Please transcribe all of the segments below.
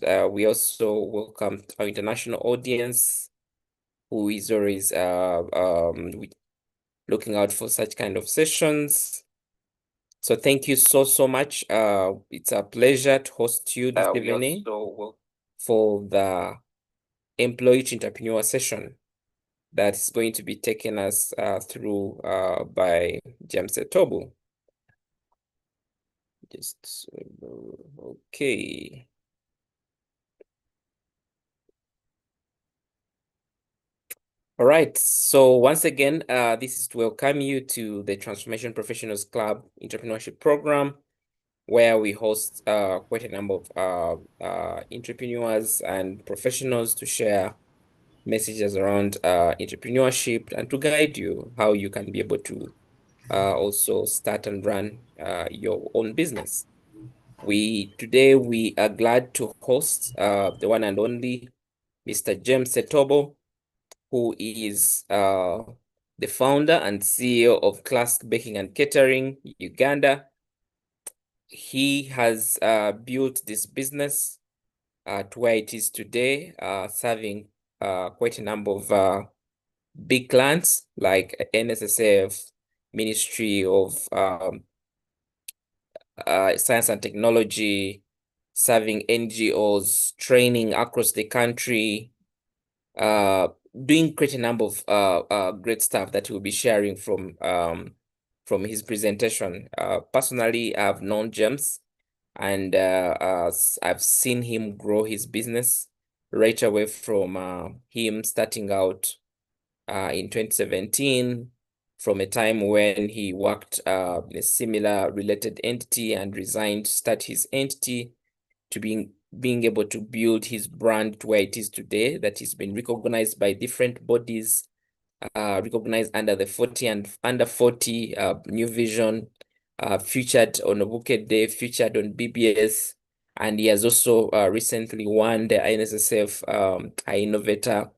we also welcome our international audience who is always looking out for such kind of sessions. So thank you so much. It's a pleasure to host you this evening for the employee to entrepreneur session that's going to be taken us through by James Etobo. Just okay. All right. So once again, this is to welcome you to the Transformation Professionals Club Entrepreneurship Program, where we host quite a number of entrepreneurs and professionals to share messages around entrepreneurship and to guide you how you can be able to also start and run your own business. Today we are glad to host the one and only Mr. James Etobo, who is the founder and CEO of Class Baking and Catering, Uganda. He has built this business to where it is today, serving quite a number of big clients like NSSF, Ministry of Science and Technology, serving NGOs, training across the country, doing quite a number of great stuff that we'll be sharing from his presentation. Personally, I've known James and I've seen him grow his business right away from him starting out in 2017, from a time when he worked in a similar related entity and resigned to start his entity, to being able to build his brand to where it is today, that he's been recognized by different bodies, recognized under the 40 and under 40 New Vision, featured on Obuke Day, featured on BBS, and he has also recently won the INSSF Innovator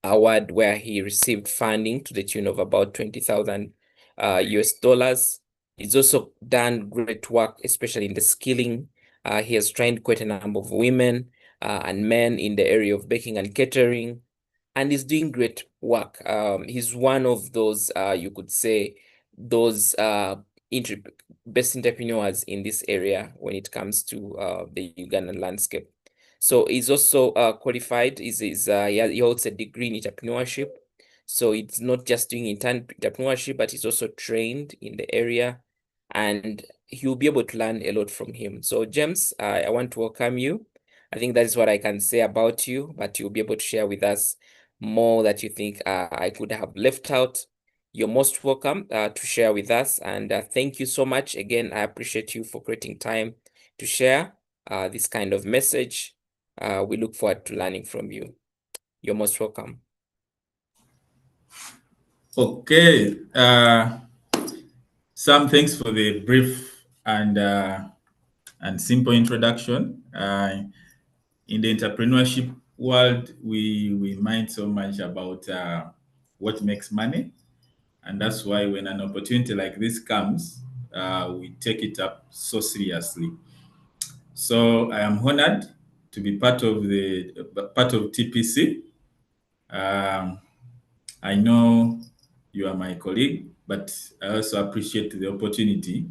Award, where he received funding to the tune of about 20,000 US dollars. He's also done great work, especially in the skilling. He has trained quite a number of women and men in the area of baking and catering, and he's doing great work. He's one of those, you could say, those best entrepreneurs in this area when it comes to the Ugandan landscape. So he's also qualified. He holds a degree in entrepreneurship. So it's not just doing entrepreneurship, but he's also trained in the area, and he'll be able to learn a lot from him. So James, I want to welcome you. I think that is what I can say about you, but you'll be able to share with us more that you think I could have left out. You're most welcome to share with us, and thank you so much. Again, I appreciate you for creating time to share this kind of message. We look forward to learning from you. You're most welcome. Okay. Sam, thanks for the brief and simple introduction. In the entrepreneurship world, we mind so much about what makes money. And that's why when an opportunity like this comes, we take it up so seriously. So I am honored to be part of TPC. I know you are my colleague, but I also appreciate the opportunity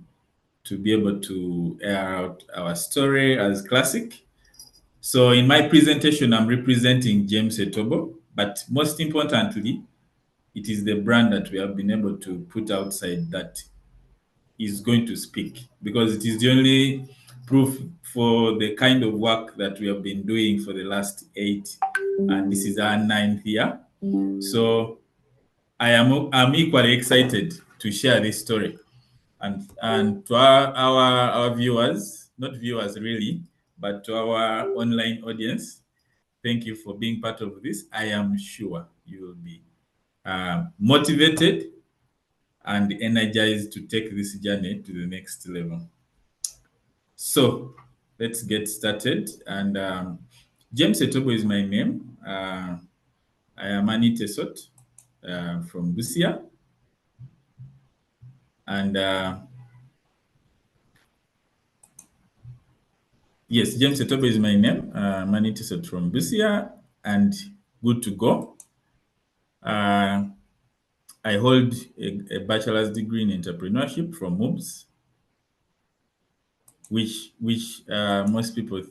to be able to air out our story as Classic. So in my presentation, I'm representing James Etobo, but most importantly, it is the brand that we have been able to put outside that is going to speak, because it is the only proof for the kind of work that we have been doing for the last 8, and this is our 9th year. So I'm equally excited to share this story, and to our viewers, not viewers really, but to our online audience, thank you for being part of this. I am sure you will be motivated and energized to take this journey to the next level. So let's get started. And James Etobo is my name. I am an Itesot from Busia. And Yes, James Etobo is my name. Manitisot from Busia, and good to go. Uh, I hold a bachelor's degree in entrepreneurship from MOOBS, which most people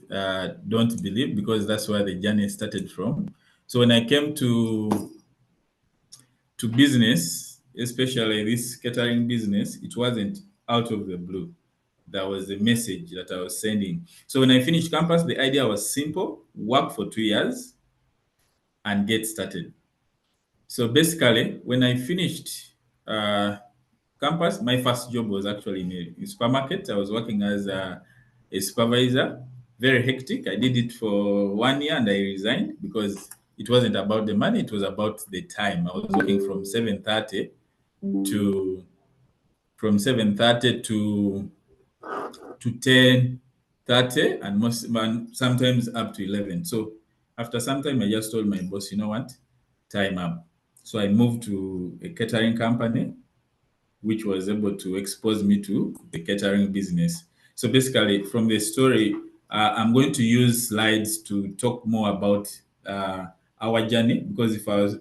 don't believe because that's where the journey started from. So when I came to business, especially this catering business, it wasn't out of the blue. That was the message that I was sending. So when I finished campus, the idea was simple: work for 2 years and get started. So basically, when I finished uh, campus, my first job was actually in a supermarket. I was working as a supervisor. Very hectic. I did it for 1 year and I resigned because it wasn't about the money. It was about the time. I was working to from 7:30 to 10:30 and sometimes up to 11. So after some time, I just told my boss, you know what, time up. So I moved to a catering company, which was able to expose me to the catering business. So basically, from the story, I'm going to use slides to talk more about our journey because if I was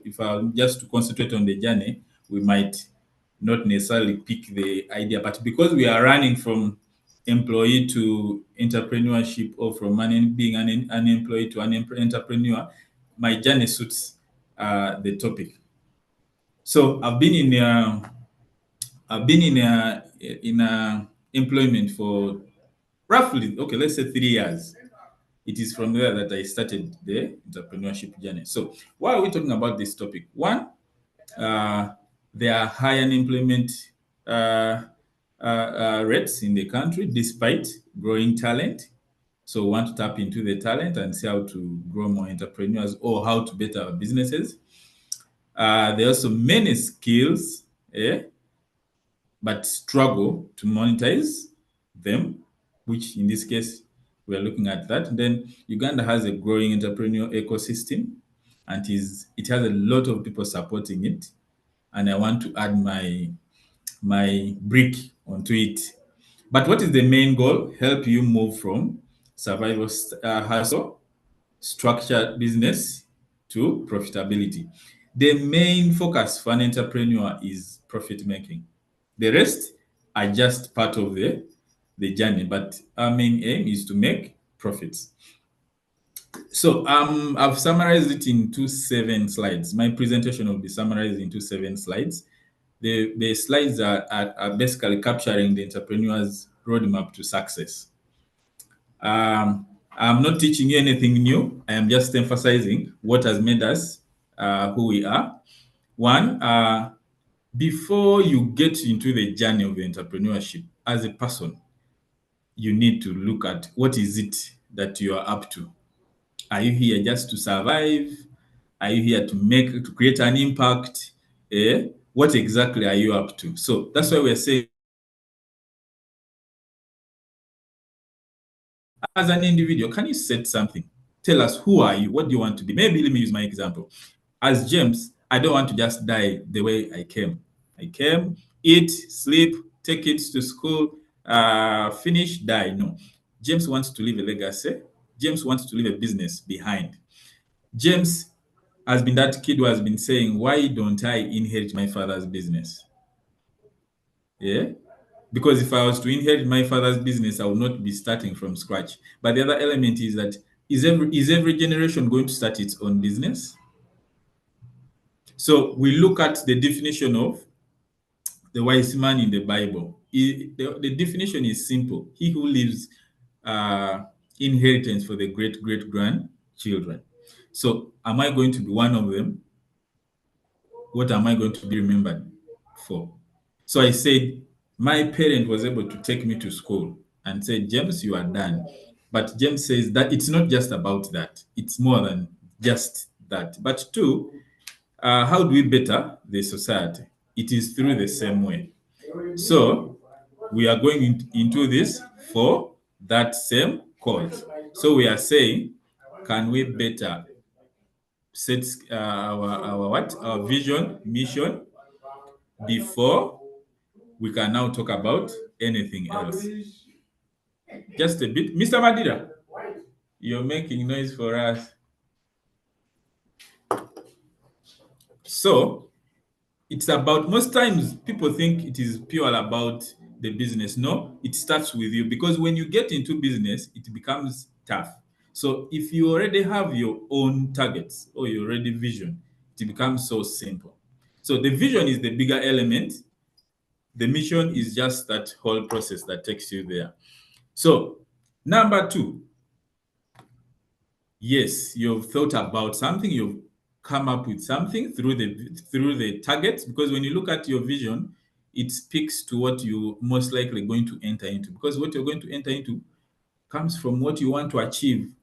just to concentrate on the journey, we might not necessarily pick the idea. But because we are running from employee to entrepreneurship or from being an employee to an entrepreneur, my journey suits the topic. So I've been in employment for roughly, okay, let's say 3 years. It is from there that I started the entrepreneurship journey. So why are we talking about this topic? One, uh, there are high unemployment rates in the country despite growing talent. So we want to tap into the talent and see how to grow more entrepreneurs or how to better our businesses. There are also many skills, but struggle to monetize them, which in this case, we are looking at that. Then Uganda has a growing entrepreneurial ecosystem and it has a lot of people supporting it. And I want to add my brick onto it. But what is the main goal? Help you move from survival hustle, structured business to profitability. The main focus for an entrepreneur is profit making. The rest are just part of the journey, but our main aim is to make profits. So I've summarized it into 7 slides. My presentation will be summarized into 7 slides. The slides are basically capturing the entrepreneur's roadmap to success. I'm not teaching you anything new. I am just emphasizing what has made us who we are. One, before you get into the journey of entrepreneurship as a person, you need to look at what is it that you are up to. Are you here just to survive? Are you here to create an impact? What exactly are you up to? So that's why we're saying, as an individual, can you set something? Tell us, who are you? What do you want to be? Maybe let me use my example. As James, I don't want to just die the way I came. I came, eat, sleep, take it to school, finish, die. No. James wants to leave a legacy. James wants to leave a business behind. James has been that kid who has been saying, why don't I inherit my father's business? Yeah. Because if I was to inherit my father's business, I would not be starting from scratch. But the other element is that is every generation going to start its own business? So we look at the definition of the wise man in the Bible. The definition is simple: he who leaves inheritance for the great great grandchildren. So, am I going to be one of them? What am I going to be remembered for? So I said, my parent was able to take me to school and said, James, you are done. But James says that it's not just about that, it's more than just that. But two, how do we better the society? It is through the same way. So we are going into this for that same cause. So we are saying, can we better set our vision, mission before we can now talk about anything else? Just a bit, Mr. Madira. You're making noise for us. So it's about, most times people think it is pure about the business. No, it starts with you, because when you get into business, it becomes tough. So if you already have your own targets or your already vision, it becomes so simple. So the vision is the bigger element. The mission is just that whole process that takes you there. So number two, yes, you've thought about something, you've come up with something through the targets, because when you look at your vision, it speaks to what you most likely going to enter into, because what you're going to enter into comes from what you want to achieve.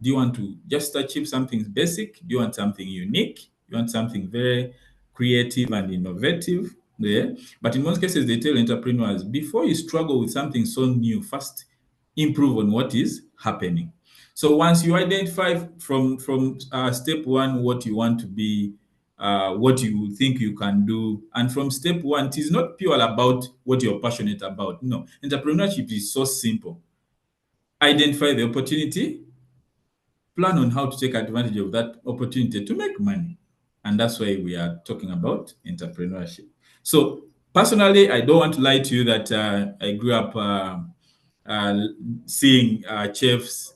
Do you want to just achieve something basic? Do you want something unique? You want something very creative and innovative? Yeah. But in most cases, they tell entrepreneurs, before you struggle with something so new, first improve on what is happening. So once you identify from step one what you want to be, what you think you can do, and from step one, it is not pure about what you're passionate about. No, entrepreneurship is so simple. Identify the opportunity, plan on how to take advantage of that opportunity to make money. And that's why we are talking about entrepreneurship. So, personally, I don't want to lie to you that I grew up uh, seeing chefs,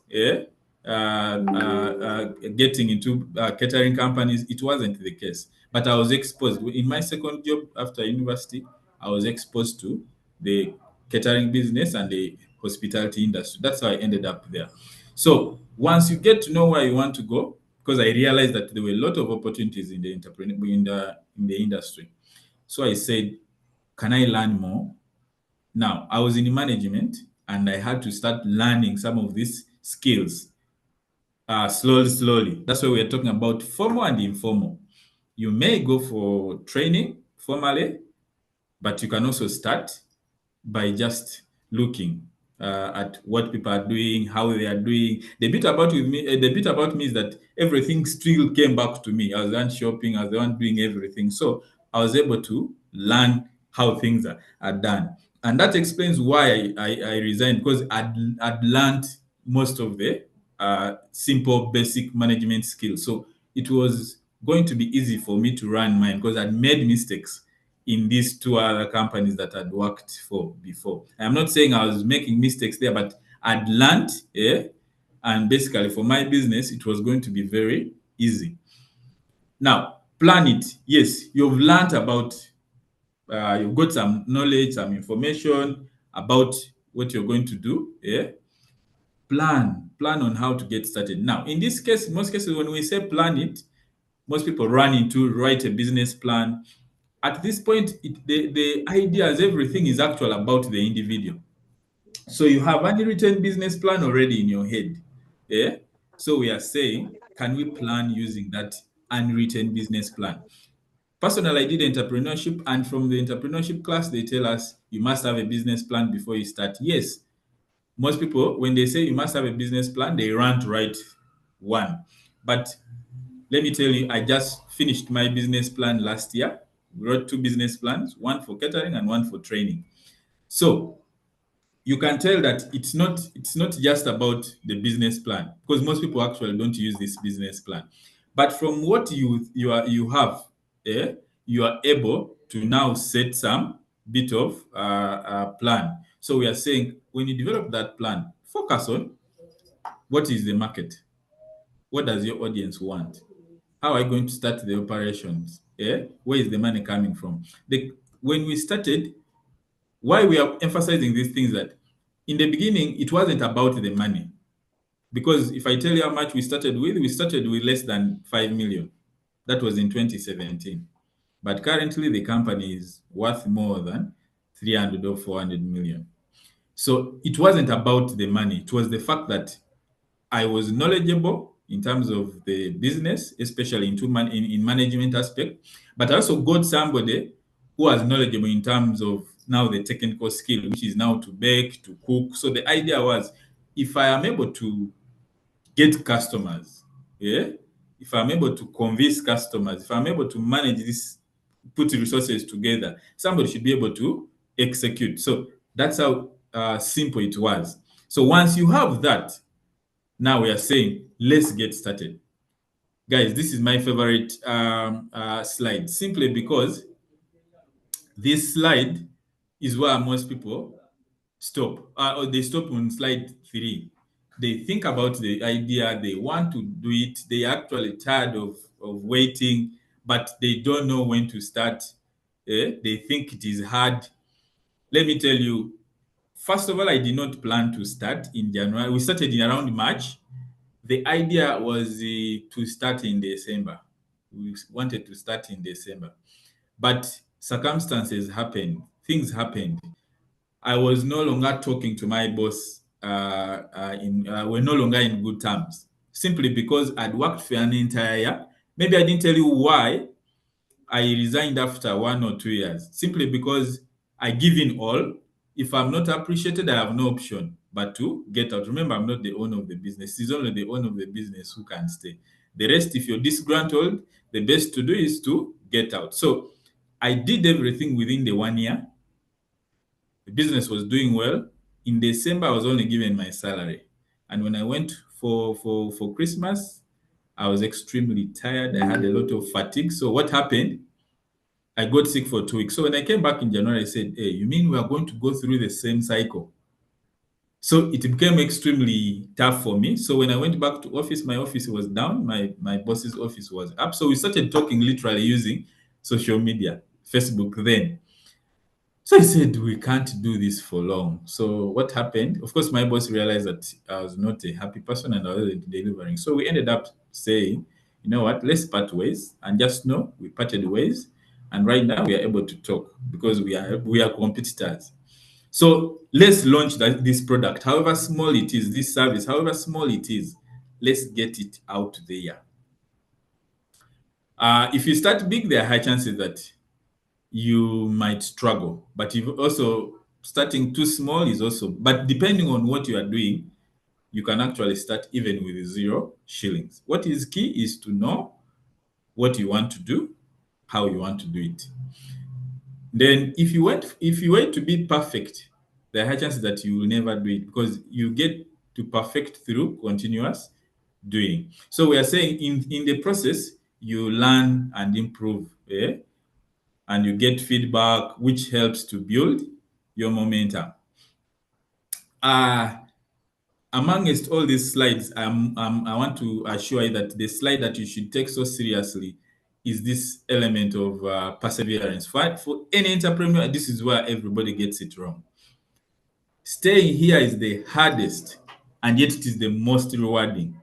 getting into catering companies. It wasn't the case. But I was exposed. In my second job after university, I was exposed to the catering business and the hospitality industry. That's how I ended up there. So once you get to know where you want to go, because I realized that there were a lot of opportunities in the in the industry. So I said, can I learn more? Now I was in management and I had to start learning some of these skills slowly, slowly. That's why we're talking about formal and informal. You may go for training formally, but you can also start by just looking at what people are doing, how they are doing. The bit about me is that everything still came back to me. I was the one shopping, I was the one doing everything. So I was able to learn how things are done. And that explains why I resigned, because I'd learned most of the simple basic management skills. So it was going to be easy for me to run mine because I'd made mistakes in these two other companies that I'd worked for before. I'm not saying I was making mistakes there, but I'd learned, yeah, and basically for my business, it was going to be very easy. Now, plan it. Yes, you've learned about, you've got some knowledge, some information about what you're going to do. Yeah, plan on how to get started. Now, in this case, in most cases, when we say plan it, most people run into write a business plan. At this point, the ideas, everything is actual about the individual. So you have an written business plan already in your head. Yeah. So we are saying, can we plan using that unwritten business plan? Personally, I did entrepreneurship, and from the entrepreneurship class, they tell us you must have a business plan before you start. Yes, most people, when they say you must have a business plan, they run to write one. But let me tell you, I just finished my business plan last year. We wrote two business plans, one for catering and one for training. So you can tell that it's not just about the business plan, because most people actually don't use this business plan. But from what you have, you are able to now set some bit of plan. So we are saying, when you develop that plan, focus on what is the market, what does your audience want, how are you going to start the operations, where is the money coming from. When we started, why we are emphasizing these things, that in the beginning it wasn't about the money, because if I tell you how much we started with less than 5 million. That was in 2017, but currently the company is worth more than 300 or 400 million. So it wasn't about the money, it was the fact that I was knowledgeable in terms of the business, especially in management aspect, but I also got somebody who was knowledgeable in terms of now the technical skill, which is now to bake, to cook. So the idea was, if I am able to get customers, yeah, if I'm able to convince customers, if I'm able to manage this, put resources together, somebody should be able to execute. So that's how simple it was. So once you have that, Now we are saying, let's get started. Guys, this is my favorite slide, simply because this slide is where most people stop, or they stop on slide 3. They think about the idea, they want to do it, they are actually tired of waiting, but they don't know when to start. They think it is hard. Let me tell you, first of all, I did not plan to start in January. We started in around March. The idea was to start in December. We wanted to start in December, but circumstances happened, things happened. I was no longer talking to my boss. We're no longer in good terms, simply because I'd worked for an entire year. Maybe I didn't tell you why I resigned after 1 or 2 years, simply because I give in all. If I'm not appreciated, I have no option but to get out. Remember, I'm not the owner of the business. It's only the owner of the business who can stay. The rest, if you're disgruntled, the best to do is to get out. So I did everything within the 1 year. The business was doing well. In December, I was only given my salary. And when I went for Christmas, I was extremely tired. I had a lot of fatigue. So what happened? I got sick for 2 weeks. So when I came back in January, I said, "Hey, you mean we are going to go through the same cycle?" So it became extremely tough for me. So when I went back to office, my office was down. My boss's office was up. So we started talking literally using social media, Facebook then. So I said, we can't do this for long. So what happened? Of course, my boss realized that I was not a happy person and I wasn't delivering. So we ended up saying, you know what, let's part ways. And just know we parted ways. And right now we are able to talk because we are competitors. So let's launch this product, however small it is, this service, however small it is, let's get it out there. If you start big, there are high chances that you might struggle. But if also starting too small is also, but depending on what you are doing, you can actually start even with 0 shillings. What is key is to know what you want to do, how you want to do it. Then if you were to be perfect, there are high chances that you will never do it because you get to perfect through continuous doing. So we are saying in the process, you learn and improve. And you get feedback, which helps to build your momentum. Uh, Amongst all these slides, I want to assure you that the slide that you should take so seriously is this element of perseverance. For any entrepreneur, this is where everybody gets it wrong. Staying here is the hardest, and yet it is the most rewarding.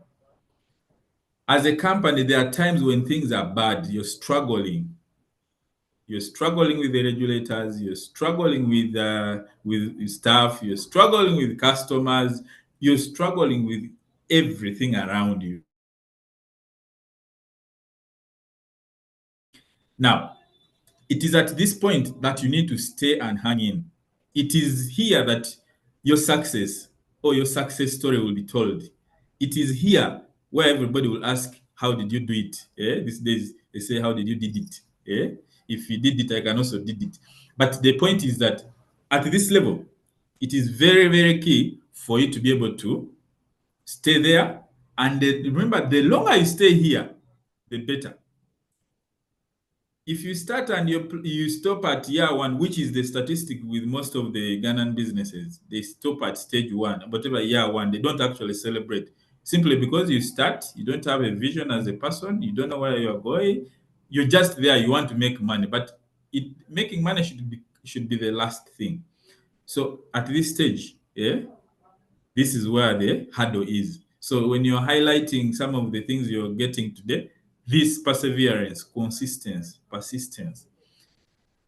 As a company, there are times when things are bad, you're struggling with the regulators, you're struggling with staff, you're struggling with customers, you're struggling with everything around you. Now, it is at this point that you need to stay and hang in. It is here that your success or your success story will be told. It is here where everybody will ask, how did you do it? These days they say, how did you did it? If you did it, I can also did it. But the point is that at this level, it is very, very key for you to be able to stay there. And remember, the longer you stay here, the better. If you start and you stop at year one, which is the statistic with most of the Ghanaian businesses, they stop at stage one, whatever year one, they don't actually celebrate. Simply because you start, you don't have a vision as a person, you don't know where you're going, you're just there, you want to make money. But making money should be the last thing. So at this stage, this is where the hurdle is. So when you're highlighting some of the things you're getting today, this perseverance, consistency, persistence.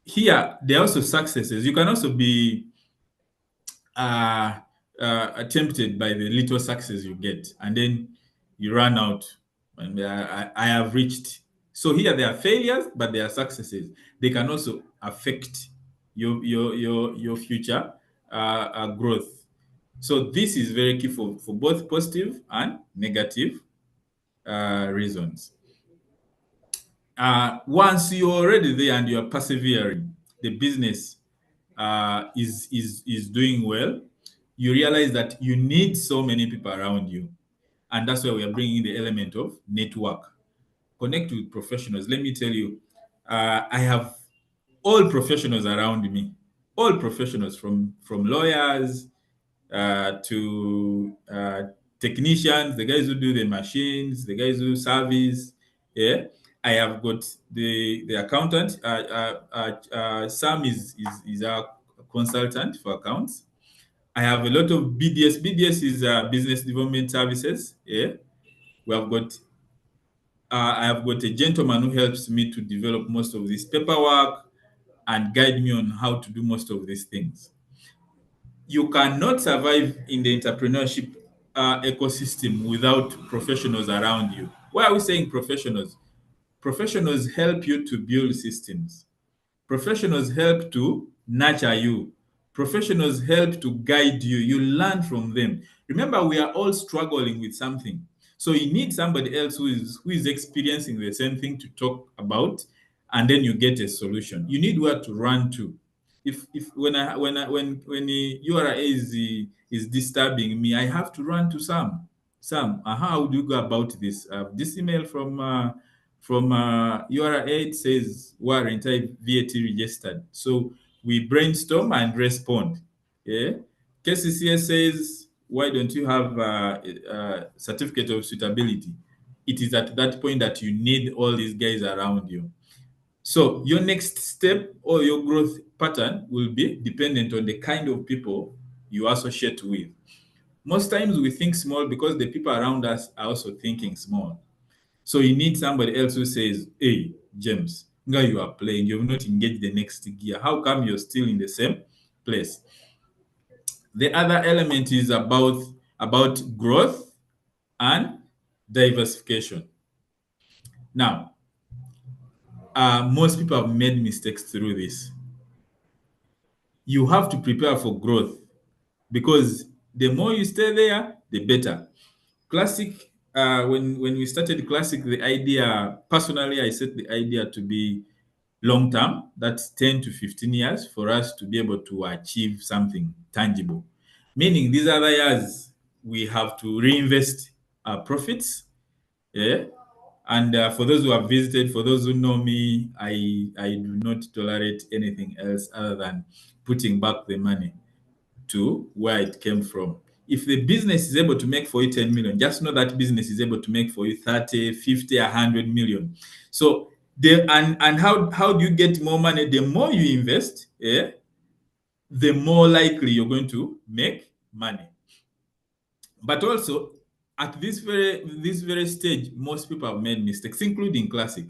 Here, there are also successes. You can also be uh, tempted by the little success you get, and then you run out. And I have reached. So here there are failures, but there are successes. They can also affect your future growth. So this is very key for both positive and negative reasons. Once you're already there and you're persevering, the business is doing well. You realize that you need so many people around you. And that's why we are bringing the element of network. Connect with professionals. Let me tell you, I have all professionals around me, all professionals from lawyers to technicians, the guys who do the machines, the guys who service. Yeah, I have got the accountant. Sam is our consultant for accounts. I have a lot of BDS. BDS is business development services. Yeah, we have got. I have got a gentleman who helps me to develop most of this paperwork and guide me on how to do most of these things. You cannot survive in the entrepreneurship ecosystem without professionals around you. Why are we saying professionals? Professionals help you to build systems. Professionals help to nurture you. Professionals help to guide you. You learn from them. Remember, we are all struggling with something. So you need somebody else who is experiencing the same thing to talk about, and then you get a solution. You need where to run to. If when the URA is disturbing me, I have to run to Sam. Sam, how do you go about this? This email from URA it says warrant VAT registered. So we brainstorm and respond. Yeah. KCCS says, why don't you have a certificate of suitability? It is at that point that you need all these guys around you. So your next step or your growth pattern will be dependent on the kind of people you associate with. Most times we think small because the people around us are also thinking small. So you need somebody else who says, hey, James, now you are playing, you've not engaged the next gear. How come you're still in the same place? The other element is about growth and diversification. Now, most people have made mistakes through this. You have to prepare for growth because the more you stay there, the better. Classic, when we started Classic, the idea, personally, I set the idea to be long term, that's 10 to 15 years for us to be able to achieve something tangible. Meaning these other years, we have to reinvest our profits. Yeah. And for those who have visited, for those who know me, I do not tolerate anything else other than putting back the money to where it came from. If the business is able to make for you 10 million, just know that business is able to make for you 30, 50, 100 million. So and how do you get more money? The more you invest, yeah, the more likely you're going to make money. But also at this very stage, most people have made mistakes, including Classic.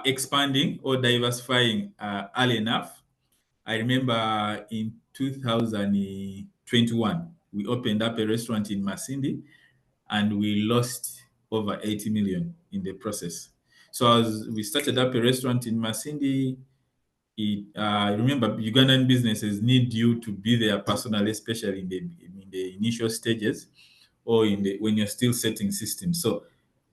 Expanding or diversifying early enough. I remember in 2021, we opened up a restaurant in Masindi and we lost over 80 million in the process. So as we started up a restaurant in Masindi, remember Ugandan businesses need you to be there personally, especially in the initial stages or when you're still setting systems. So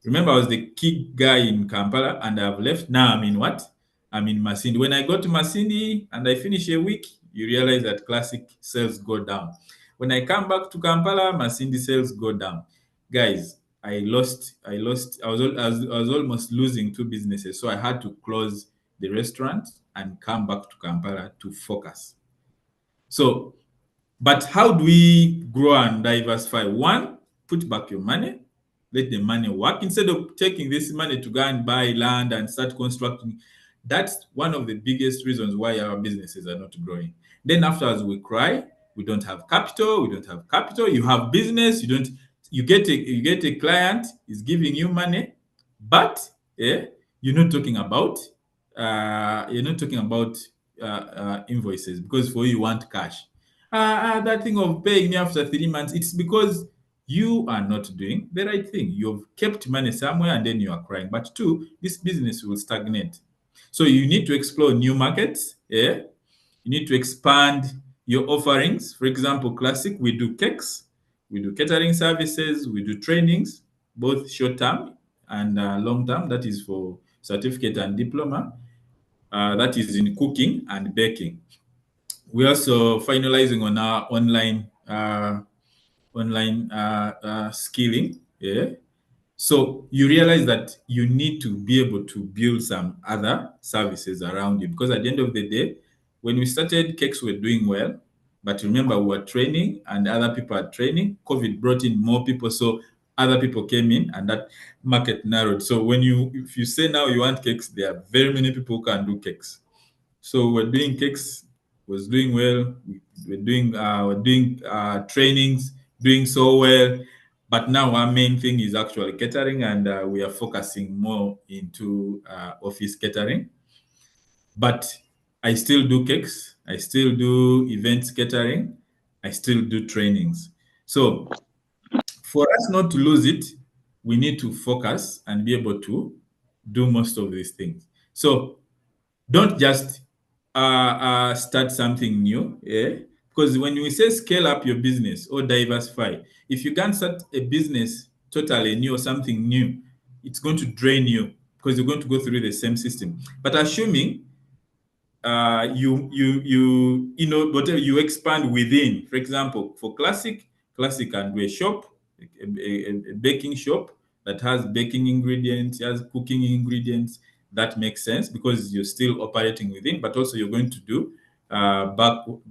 remember, I was the key guy in Kampala and I've left. Now I'm in what? I'm in Masindi. When I go to Masindi and I finish a week, you realize that Classic sales go down. When I come back to Kampala, Masindi sales go down. Guys, I was almost losing two businesses. So I had to close the restaurant and come back to Kampala to focus. So, but how do we grow and diversify? One, put back your money, let the money work instead of taking this money to go and buy land and start constructing. That's one of the biggest reasons why our businesses are not growing. Then afterwards we cry, we don't have capital, we don't have capital. You have business, you get a client is giving you money, but you're not talking about invoices because for you want cash. That thing of paying me after 3 months, it's because you are not doing the right thing. You've kept money somewhere and then you are crying. But two, this business will stagnate. So you need to explore new markets. Yeah. You need to expand your offerings. For example, Classic, we do cakes, we do catering services, we do trainings, both short term and long term. That is for certificate and diploma. That is in cooking and baking. We're also finalizing on our online online skilling. Yeah. So you realize that you need to be able to build some other services around you, because at the end of the day, when we started, cakes were doing well, but remember we were training and other people are training. COVID brought in more people, so other people came in and that market narrowed. So if you say now you want cakes, there are very many people who can do cakes. So we're doing cakes, was doing well. We're doing trainings, doing so well. But now our main thing is actually catering, and we are focusing more into office catering. But I still do cakes, I still do events catering, I still do trainings. So for us not to lose it, we need to focus and be able to do most of these things. So don't just start something new, because when we say scale up your business or diversify, if you can't start a business totally new or something new, it's going to drain you because you're going to go through the same system. But assuming but you expand within. For example, for classic can do a shop, a baking shop that has baking ingredients, has cooking ingredients. That makes sense because you're still operating within, but also you're going to do backward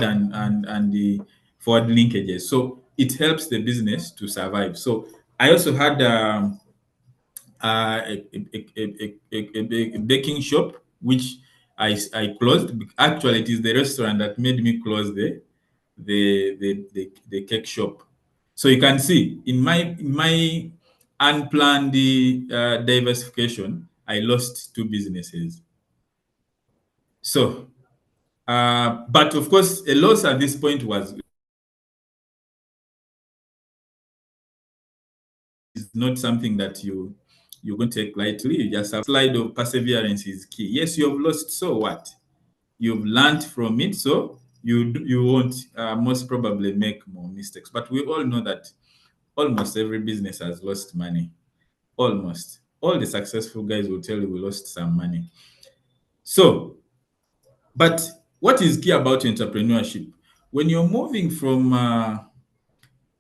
and the forward linkages. So it helps the business to survive. So I also had a baking shop which I closed. Actually, it is the restaurant that made me close the cake shop. So you can see in my unplanned diversification, I lost two businesses. So, but of course, a loss at this point was is not something that you're going to take lightly. You just have slide of perseverance is key. Yes, you have lost, so what? You've learned from it, so you won't most probably make more mistakes. But we all know that almost every business has lost money. Almost all the successful guys will tell you we lost some money. So, but what is key about entrepreneurship? When you're moving from,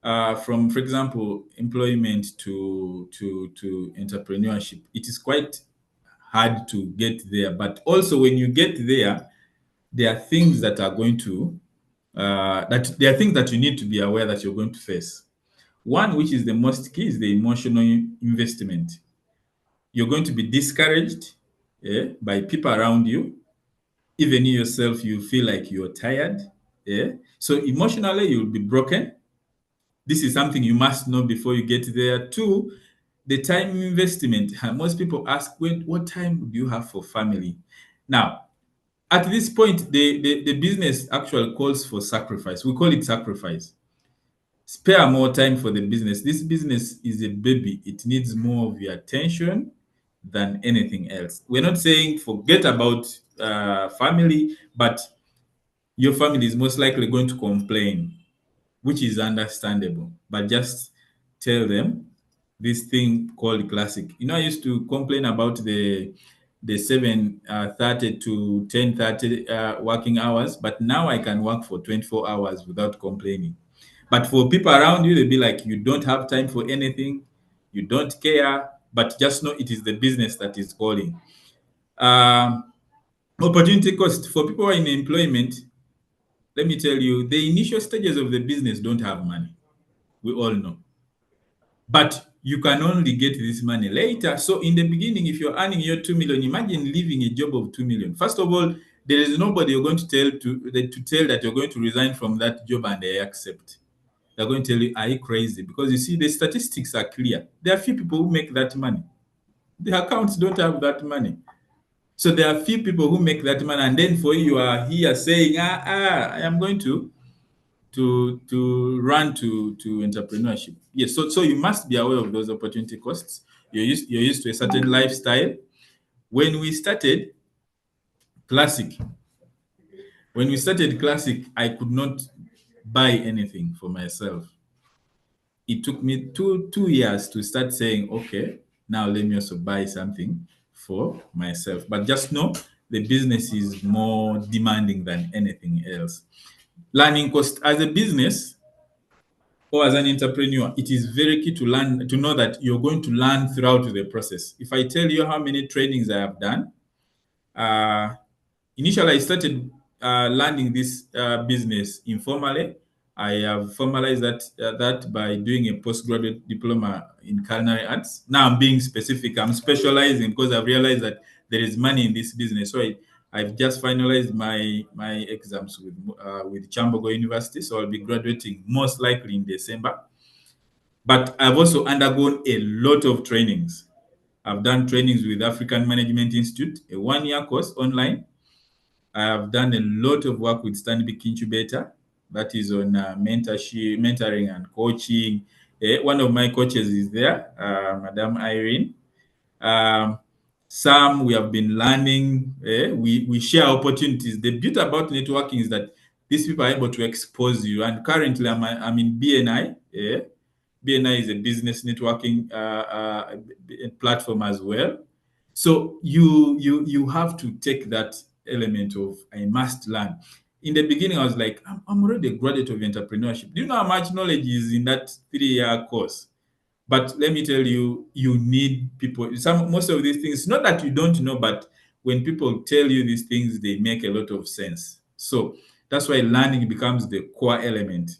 for example, employment to entrepreneurship, it is quite hard to get there. But also, when you get there, there are things that are going to that there are things that you need to be aware that you're going to face. One, which is the most key, is the emotional investment. You're going to be discouraged, by people around you. Even you yourself, you feel like you're tired. So emotionally, you'll be broken. This is something you must know before you get there. Two, the time investment. Most people ask, what time do you have for family? Now, at this point, the business actually calls for sacrifice. We call it sacrifice. Spare more time for the business. This business is a baby. It needs more of your attention than anything else. We're not saying forget about family, but your family is most likely going to complain, which is understandable. But just tell them this thing called classic. I used to complain about the 7:30 to 10:30 working hours, but now I can work for 24 hours without complaining. But for people around you, they'll be like, you don't have time for anything, you don't care, but just know it is the business that is calling. Um, Opportunity cost for people who are in employment. Let me tell you, the initial stages of the business don't have money. We all know. But you can only get this money later. So in the beginning, if you're earning your 2 million, imagine leaving a job of 2 million. First of all, there is nobody you're going to tell that you're going to resign from that job and they accept. They're going to tell you, are you crazy? Because you see, the statistics are clear. There are few people who make that money. The accounts don't have that money. So there are few people who make that money. And then for you are here saying, I am going to run to entrepreneurship. Yes, so you must be aware of those opportunity costs. You're used to a certain lifestyle. When we started classic, I could not buy anything for myself. It took me two years to start saying, okay, now let me also buy something for myself. But just know the business is more demanding than anything else. learning cost as a business or as an entrepreneur, it is very key to learn, to know that you're going to learn throughout the process. If I tell you how many trainings I have done, uh, initially I started learning this business informally. I have formalized that by doing a postgraduate diploma in culinary arts. Now I'm being specific. I'm specializing because I've realized that there is money in this business. So I've just finalized my exams with Chambogo University. So I'll be graduating most likely in December. But I've also undergone a lot of trainings. I've done trainings with African Management Institute, a one-year course online. I have done a lot of work with Stanbic Incubator, that is on mentorship, mentoring and coaching. One of my coaches is there, Madam Irene. Um, some we have been learning. We share opportunities. The beauty about networking is that these people are able to expose you. And currently, I'm in BNI. BNI is a business networking platform as well. So you have to take that element of I must learn. In the beginning, I was like, I'm already a graduate of entrepreneurship. Do you know how much knowledge is in that 3-year course? But let me tell you, you need people. Most of these things, not that you don't know, but when people tell you these things, they make a lot of sense. So that's why learning becomes the core element.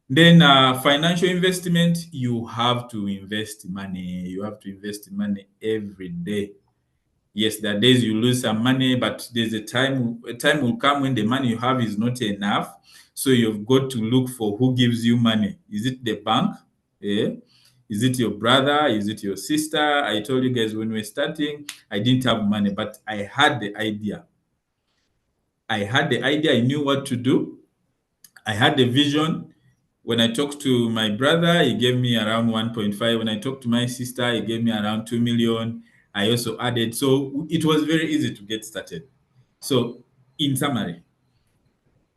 Then financial investment, you have to invest money. You have to invest money every day. Yes, there are days you lose some money, but there's a time will come when the money you have is not enough. So you've got to look for who gives you money. Is it the bank? Yeah. Is it your brother? Is it your sister? I told you guys when we were starting, I didn't have money, but I had the idea. I knew what to do. I had the vision. When I talked to my brother, he gave me around 1.5. When I talked to my sister, he gave me around 2 million. I also added. So it was very easy to get started. So, in summary,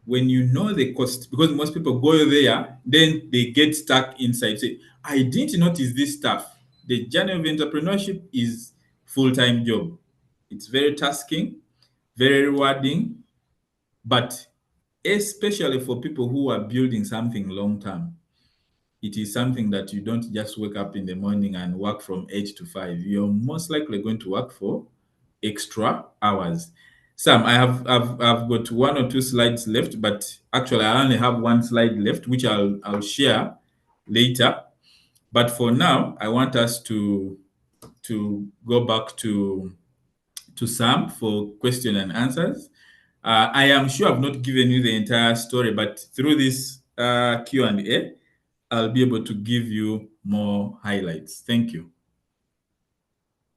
when you know the cost, because most people go there, then they get stuck inside. Say, I didn't notice this stuff. The journey of entrepreneurship is full-time job. It's very tasking, very rewarding, but especially for people who are building something long term, it is something that you don't just wake up in the morning and work from 8 to 5. You're most likely going to work for extra hours. Sam, I've got one or two slides left, but actually I only have one slide left, which I'll share later. But for now, I want us to go back to Sam for question and answers. I am sure I've not given you the entire story, but through this Q&A, I'll be able to give you more highlights. Thank you.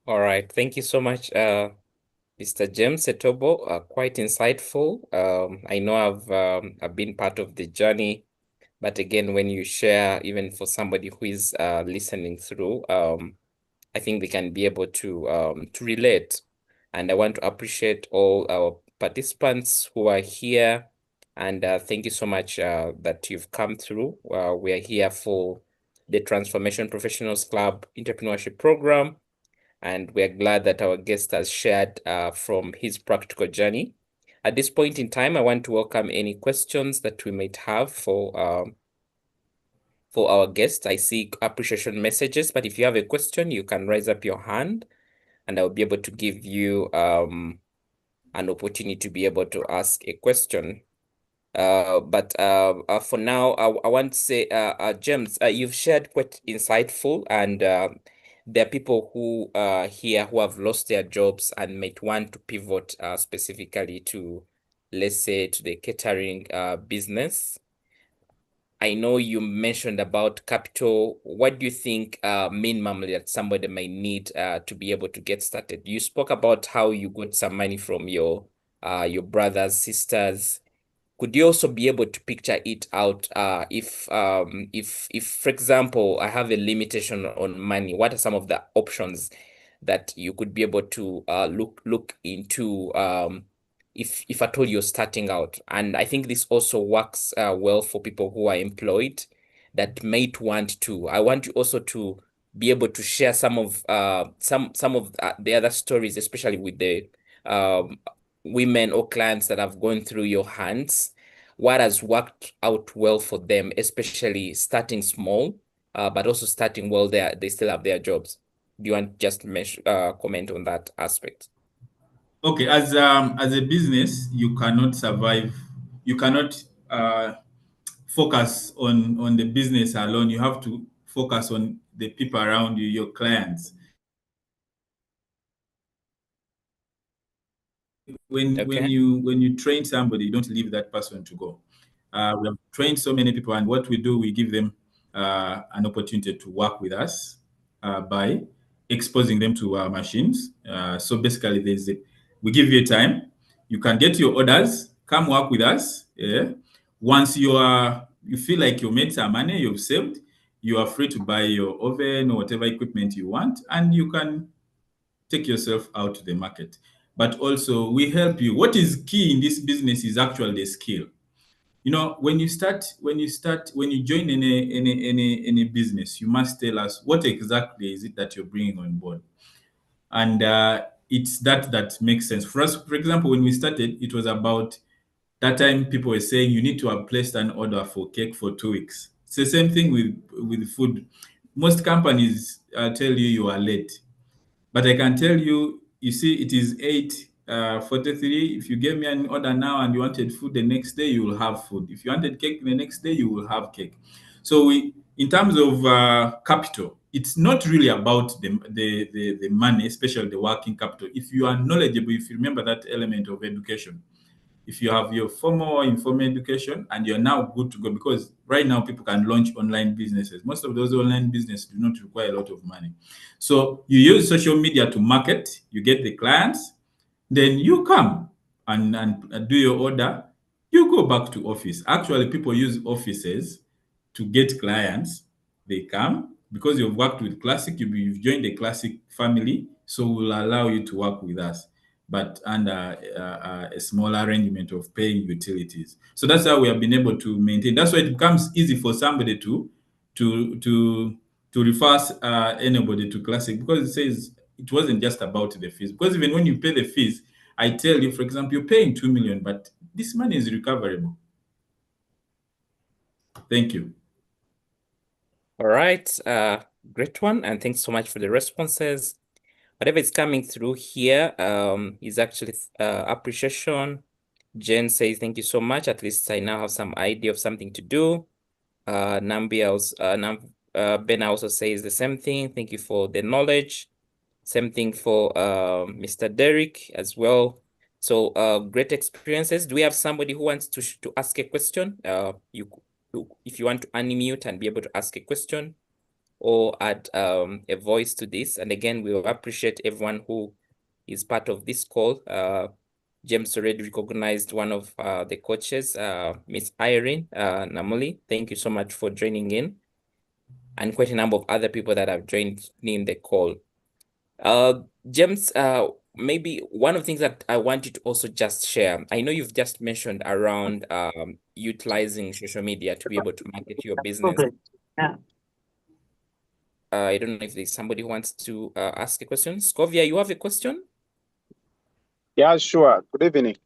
All right. Thank you so much, Mr. James Etobo. Quite insightful. I know I've been part of the journey, but again, when you share, even for somebody who is listening through, I think they can be able to relate. And I want to appreciate all our participants who are here. And thank you so much that you've come through. We are here for the Transformation Professionals Club Entrepreneurship Program. And we're glad that our guest has shared from his practical journey. At this point in time, I want to welcome any questions that we might have for our guest. I see appreciation messages, but if you have a question, you can raise up your hand and I'll be able to give you an opportunity to be able to ask a question. But for now, I want to say, James, you've shared quite insightful, and there are people who here who have lost their jobs and might want to pivot specifically to, let's say, to the catering business. I know you mentioned about capital. What do you think minimally that somebody might need to be able to get started? You spoke about how you got some money from your brothers, sisters. Could you also be able to picture it out if for example I have a limitation on money, what are some of the options that you could be able to look into if at all you're starting out? And I think this also works well for people who are employed that might want to. I want you also to be able to share some of some of the other stories, especially with the women or clients that have gone through your hands. what has worked out well for them, especially starting small, but also starting well, they still have their jobs. Do you want just comment on that aspect? Okay, as a business, you cannot survive. You cannot focus on the business alone. You have to focus on the people around you, your clients. Okay. When you train somebody, you don't leave that person to go. We have trained so many people, and what we do, we give them an opportunity to work with us by exposing them to our machines. So basically, we give you a time. You can get your orders. Come work with us. Yeah. Once you feel like you made some money, you've saved, you are free to buy your oven or whatever equipment you want, and you can take yourself out to the market. But also, we help you. What is key in this business is actually the skill. You know, when you join any business, you must tell us what exactly is it that you're bringing on board, and it's that makes sense for us. For example, when we started, it was about that time people were saying you need to have placed an order for cake for 2 weeks. It's the same thing with food. Most companies tell you you are late, but I can tell you, you see, it is 8:43. If you gave me an order now and you wanted food the next day, you will have food. If you wanted cake the next day, you will have cake. So in terms of capital, it's not really about the money, especially the working capital. If you are knowledgeable, if you remember that element of education, if you have your formal or informal education and you're now good to go, because right now people can launch online businesses. Most of those online businesses do not require a lot of money. So you use social media to market, you get the clients, then you come and do your order, you go back to office. Actually, people use offices to get clients. They come because you've worked with Classic, you've joined the Classic family, so we'll allow you to work with us, but under a small arrangement of paying utilities. So that's how we have been able to maintain. That's why it becomes easy for somebody to to to refer anybody to Classic, because it says it wasn't just about the fees. Because even when you pay the fees, I tell you, for example, you're paying 2 million, but this money is recoverable. Thank you. All right. Great one. And thanks so much for the responses. Whatever is coming through here is actually appreciation. Jen says, thank you so much. At least I now have some idea of something to do. Ben also says the same thing. Thank you for the knowledge. Same thing for Mr. Derek as well. So great experiences. Do we have somebody who wants to ask a question? If you want to unmute and be able to ask a question or add a voice to this. And again, we will appreciate everyone who is part of this call. James already recognized one of the coaches, Miss Irene Namuli. Thank you so much for joining in. And quite a number of other people that have joined in the call. James, maybe one of the things that I want you to also just share, I know you've just mentioned around utilizing social media to be able to market your business. Okay. Yeah. I don't know if there's somebody who wants to ask a question. Scovia, you have a question? Yeah, sure. Good evening,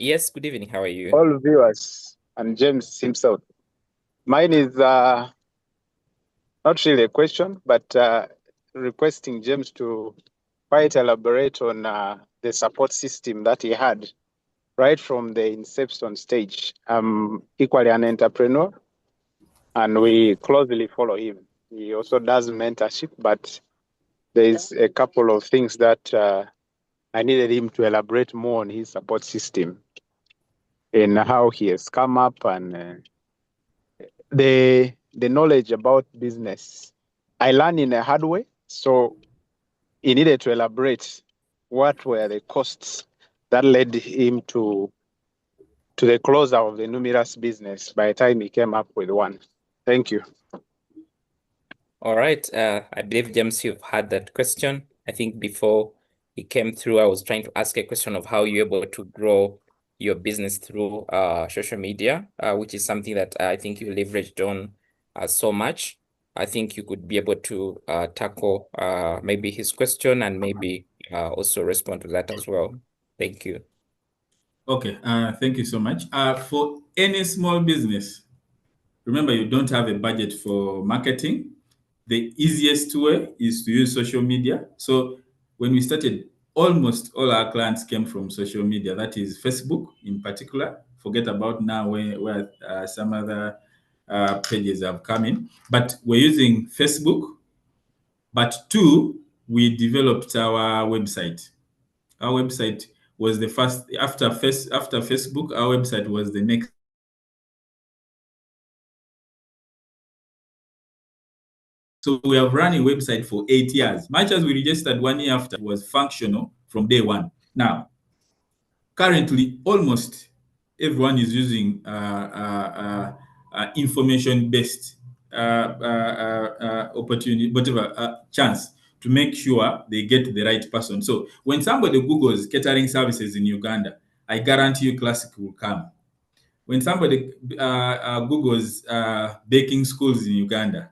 Yes, good evening. How are you? all viewers and James himself. Mine is not really a question, but requesting James to quite elaborate on the support system that he had right from the inception stage. I'm equally an entrepreneur, and we closely follow him. He also does mentorship, but there's a couple of things that I needed him to elaborate more on his support system and how he has come up and the knowledge about business. I learned in a hard way, so he needed to elaborate what were the costs that led him to the closure of the numerous business by the time he came up with one. Thank you. All right. I believe, James, you've had that question. I think before it came through, I was trying to ask a question of how you're able to grow your business through social media, which is something that I think you leveraged on so much. I think you could be able to tackle maybe his question and maybe also respond to that as well. Thank you. Okay, thank you so much. For any small business, remember you don't have a budget for marketing. The easiest way is to use social media. So when we started, almost all our clients came from social media. That is Facebook in particular. Forget about now where some other pages have come in. But we're using Facebook. But two, we developed our website. Our website was the first after Facebook. Our website was the next. So we have run a website for 8 years. Much as we registered 1 year after, it was functional from day one. Now, currently, almost everyone is using information-based opportunity, whatever chance to make sure they get the right person. So when somebody Googles catering services in Uganda, I guarantee you Classic will come. When somebody Googles baking schools in Uganda,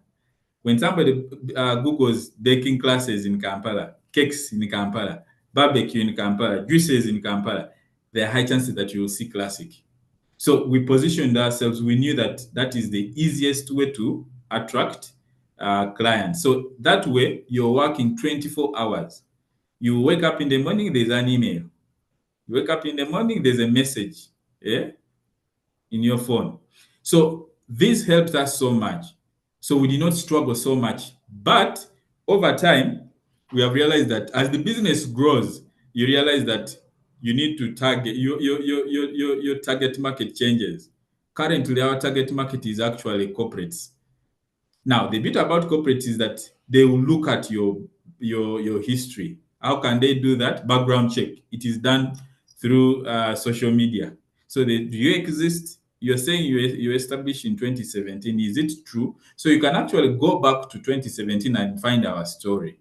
when somebody Googles baking classes in Kampala, cakes in Kampala, barbecue in Kampala, juices in Kampala, there are high chances that you will see Classic. So we positioned ourselves. We knew that that is the easiest way to attract clients. So that way, you're working 24 hours. You wake up in the morning, there's an email. You wake up in the morning, there's a message. Yeah? In your phone. So this helped us so much. So we did not struggle so much. But over time, we have realized that as the business grows, you realize that you need to target your target market changes. Currently, our target market is actually corporates. Now, the bit about corporates is that they will look at your history. How can they do that? Background check. It is done through social media. So do you exist? You're saying you established in 2017. Is it true? So you can actually go back to 2017 and find our story.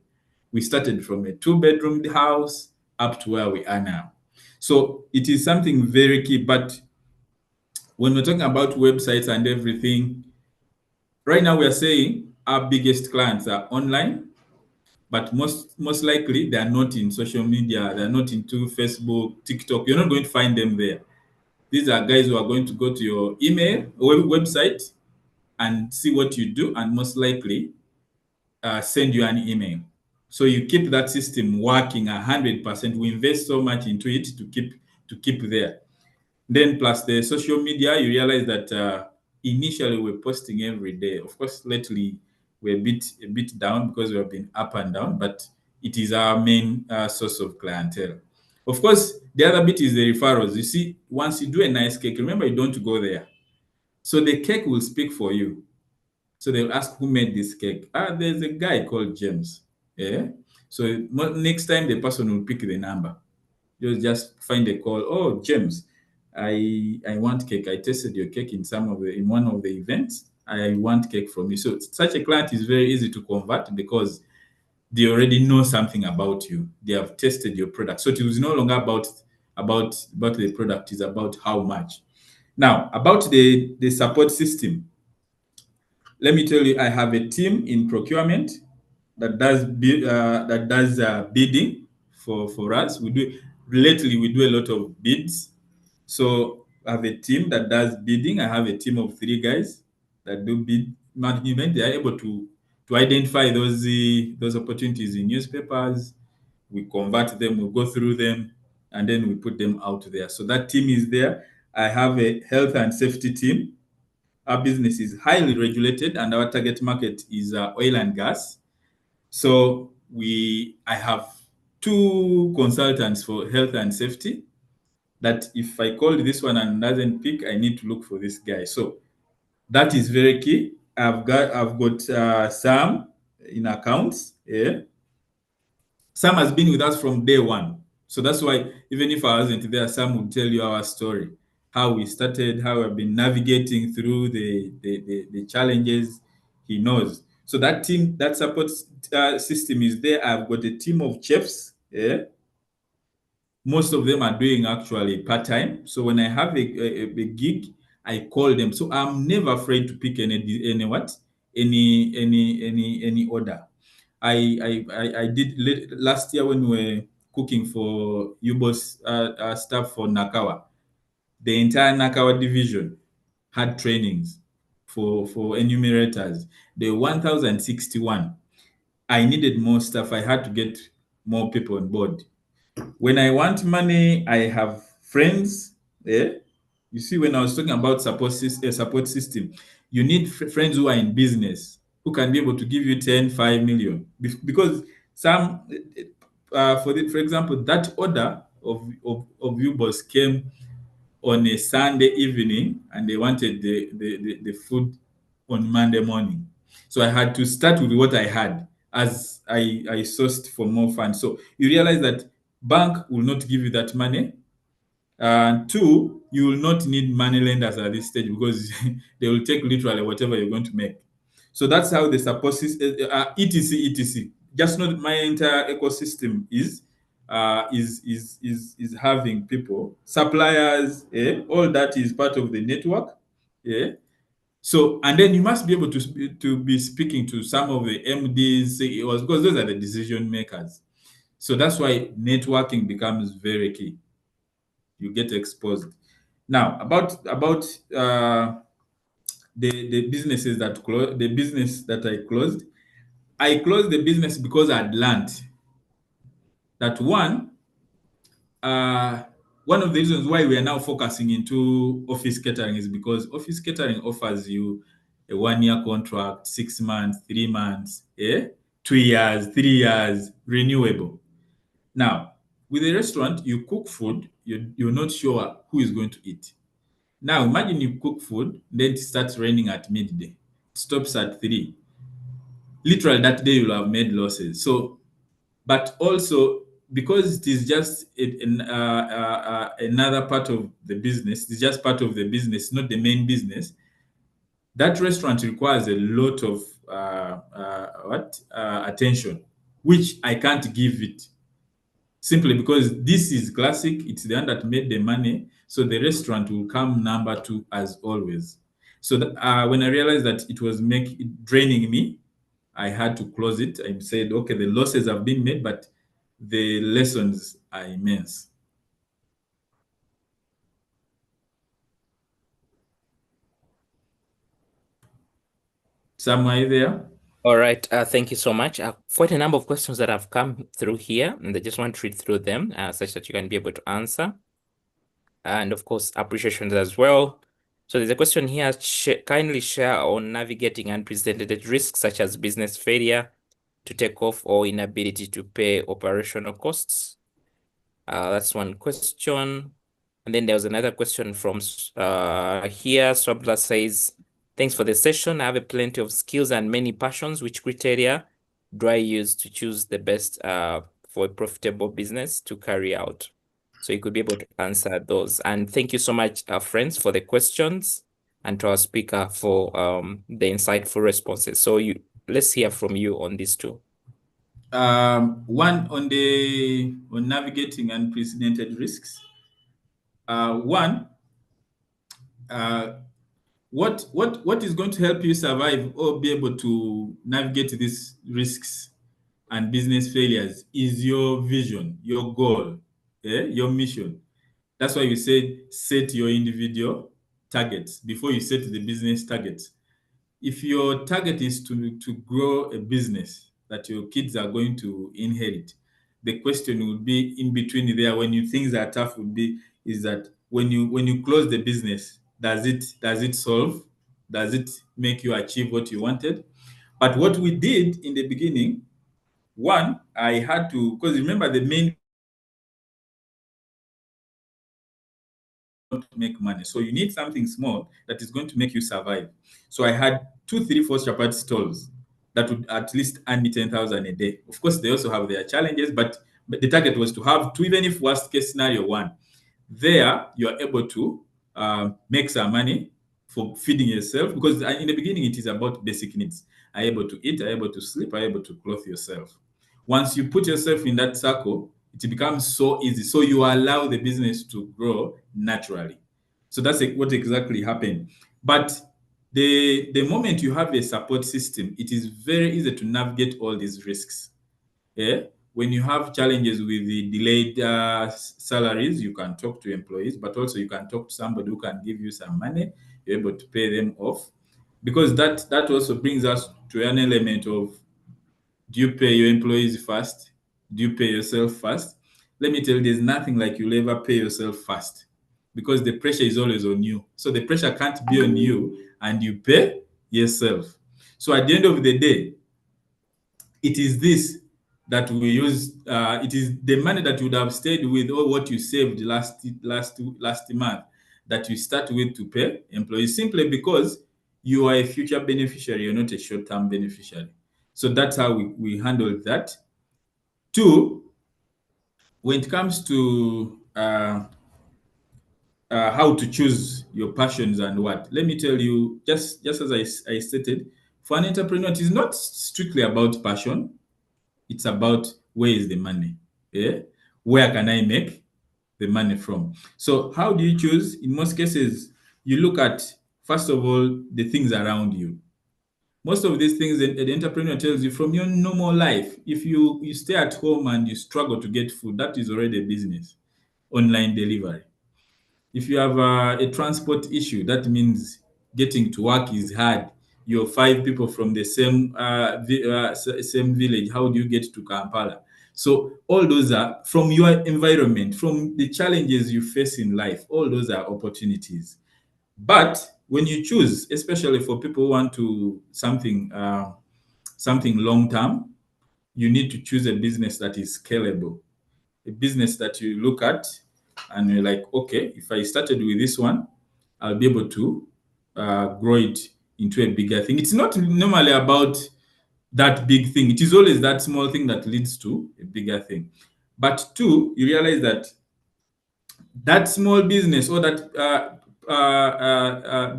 We started from a 2-bedroom house up to where we are now. So it is something very key. But when we're talking about websites and everything, right now we are saying our biggest clients are online, but most likely they are not in social media. They are not into Facebook, TikTok. You're not going to find them there. These are guys who are going to go to your email website and see what you do, and most likely send you an email. So you keep that system working 100%. We invest so much into it to keep there. Then plus the social media, you realize that initially we're posting every day. Of course, lately we're a bit down because we have been up and down, but it is our main source of clientele. Of course, the other bit is the referrals. You see, once you do a nice cake, remember you don't go there. So the cake will speak for you. So they'll ask who made this cake. There's a guy called James. Yeah. So next time the person will pick the number. You'll just find a call. Oh, James, I want cake. I tasted your cake in one of the events. I want cake from you. So such a client is very easy to convert because they already know something about you. They have tested your product. So it is no longer about the product, it's about how much. Now, about the support system. Let me tell you, I have a team in procurement that does bidding for us. Lately we do a lot of bids. So I have a team that does bidding. I have a team of 3 guys that do bid management. They are able to identify those opportunities in newspapers. We convert them, we go through them, and then we put them out there. So that team is there. I have a health and safety team. Our business is highly regulated, and our target market is oil and gas. So I have 2 consultants for health and safety that if I call this one and doesn't pick, I need to look for this guy. So that is very key. I've got Sam in accounts. Yeah. Sam has been with us from day one. So that's why even if I wasn't there, Sam would tell you our story, how we started, how we've been navigating through the challenges. He knows. So that team, that support system is there. I've got a team of chefs. Yeah. Most of them are doing actually part-time. So when I have a gig, I call them. So I'm never afraid to pick any order. I did last year when we were cooking for Yubo's staff for Nakawa, the entire Nakawa division. had trainings for enumerators. There were 1,061. I needed more staff. I had to get more people on board. When I want money, I have friends. Yeah? You see, when I was talking about support system, you need friends who are in business, who can be able to give you 10, 5 million. Because some, for example, that order of U-Boss came on a Sunday evening and they wanted the food on Monday morning. So I had to start with what I had as I sourced for more funds. So you realize that bank will not give you that money. Two, you will not need money lenders at this stage because they will take literally whatever you're going to make. So that's how the support system, etc. Just not my entire ecosystem is having people, suppliers, all that is part of the network. Yeah. So, and then you must be able to be speaking to some of the MDs, CEOs, because those are the decision makers. So that's why networking becomes very key. You get exposed. Now, about the businesses that the business that I closed the business because I'd learned that one of the reasons why we are now focusing into office catering is because office catering offers you a 1-year contract, 6 months, 3 months, 2 years, 3 years, renewable. Now, with a restaurant, you cook food, you're not sure who is going to eat. Now, imagine you cook food, then it starts raining at midday, it stops at 3. Literally, that day you'll have made losses. So, but also because it is just another part of the business, it's just part of the business, not the main business. That restaurant requires a lot of attention, which I can't give it. Simply because this is classic, it's the one that made the money, so the restaurant will come number 2 as always. So when I realized that it was draining me, I had to close it. I said, okay, the losses have been made, but the lessons are immense. Sam, are you there? All right. Thank you so much. Quite a number of questions that have come through here, and I just want to read through them such that you can be able to answer. And of course, appreciations as well. So there's a question here. Kindly share on navigating unprecedented risks such as business failure to take off or inability to pay operational costs. That's one question. And then there was another question from here. Swabla says, thanks for the session. I have plenty of skills and many passions. Which criteria do I use to choose the best for a profitable business to carry out? So you could be able to answer those. And thank you so much, friends, for the questions and to our speaker for the insightful responses. So let's hear from you on these two. One on navigating unprecedented risks. What is going to help you survive or be able to navigate these risks and business failures is your vision, your goal, your mission. That's why we said set your individual targets before you set the business targets. If your target is to grow a business that your kids are going to inherit, the question would be in between there when things are tough would be is that when you close the business, does it solve? Does it make you achieve what you wanted? But what we did in the beginning, one, I had to, because remember the main make money. So you need something small that is going to make you survive. So I had 2, 3, 4 chapati stalls that would at least earn me 10,000 a day. Of course, they also have their challenges, but the target was to have 2, even if worst case scenario 1. There, you are able to make some money for feeding yourself, because in the beginning, it is about basic needs. Are you able to eat? Are you able to sleep? Are you able to clothe yourself? Once you put yourself in that circle, it becomes so easy. So you allow the business to grow naturally. So that's what exactly happened. But the moment you have a support system, it is very easy to navigate all these risks. Yeah? When you have challenges with the delayed salaries, you can talk to employees, but also you can talk to somebody who can give you some money. you're able to pay them off, because that also brings us to an element of, do you pay your employees first? Do you pay yourself first? Let me tell you, there's nothing like you'll ever pay yourself first, because the pressure is always on you. So the pressure can't be on you and you pay yourself. So at the end of the day, it is this that we use. It is the money that you would have stayed with, or what you saved last month, that you start with to pay employees, simply because you are a future beneficiary, you're not a short-term beneficiary. So that's how we handle that. Two, when it comes to how to choose your passions and what, let me tell you, just as I stated, for an entrepreneur, it is not strictly about passion. It's about, where is the money? Yeah? Where can I make the money from? So how do you choose? In most cases, you look at, first of all, the things around you. Most of these things, the entrepreneur tells you from your normal life. If you stay at home and you struggle to get food, that is already a business. Online delivery. If you have a transport issue, that means getting to work is hard. You're 5 people from the same village. How do you get to Kampala? So all those are from your environment, from the challenges you face in life. All those are opportunities. But when you choose, especially for people who want to something long term, you need to choose a business that is scalable, a business that you look at and you're like, okay, if I started with this one, I'll be able to grow it into a bigger thing. It's not normally about that big thing. It is always that small thing that leads to a bigger thing. But two, you realize that that small business, or that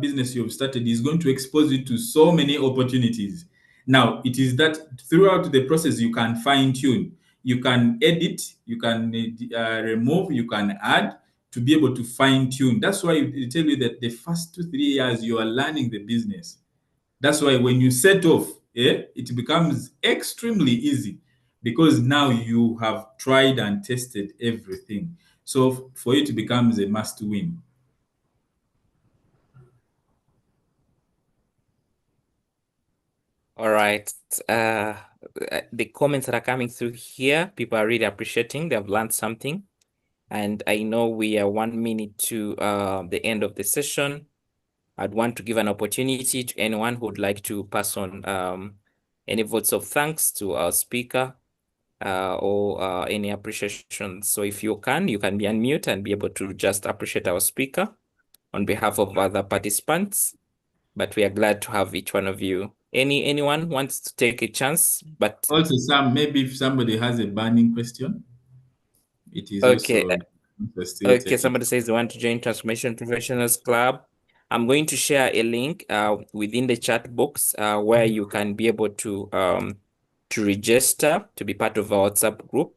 business you've started, is going to expose you to so many opportunities. Now, it is that throughout the process, you can fine tune, you can edit, you can remove, you can add, to be able to fine tune. That's why they tell you that the first 2-3 years you are learning the business. That's why when you set off, it becomes extremely easy, because now you have tried and tested everything. So for you, it becomes a must win. All right. The comments that are coming through here, people are really appreciating. They've learned something. And I know we are 1 minute to the end of the session. I'd want to give an opportunity to anyone who would like to pass on any votes of thanks to our speaker or any appreciation. So if you can be unmute and be able to just appreciate our speaker on behalf of other participants. But we are glad to have each one of you. Anyone wants to take a chance? But Also, maybe if somebody has a burning question, it is okay. also interesting. Okay, somebody says they want to join Transformation Professionals Club. I'm going to share a link within the chat box where you can be able to register to be part of our WhatsApp group,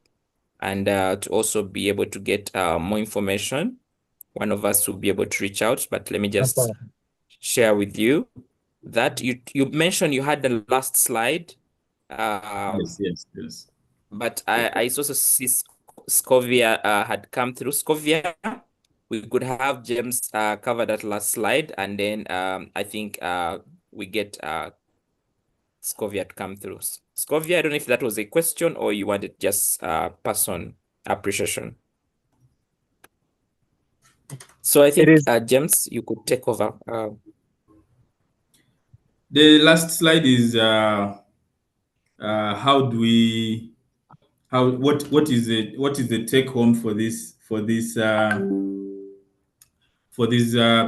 and to also be able to get more information. One of us will be able to reach out, but let me just share with you that you mentioned you had the last slide. Yes. But I also see Scovia had come through. Scovia, we could have James cover that last slide, and then I think we get Scovia to come through. Scovia, I don't know if that was a question or you wanted just person appreciation. So I think James, you could take over. The last slide is what is the take home for this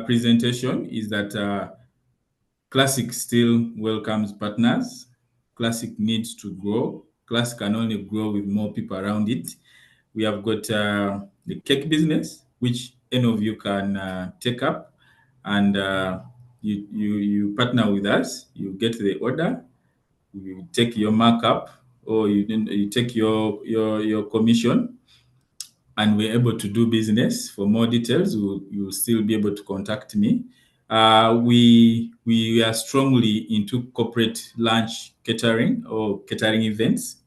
presentation, is that Classic still welcomes partners. Classic needs to grow. Classic can only grow with more people around it. We have got the cake business, which any of you can take up, and you partner with us. You get the order. You take your markup, or you take your commission, and we're able to do business. For more details, you'll still be able to contact me. We are strongly into corporate lunch catering or catering events.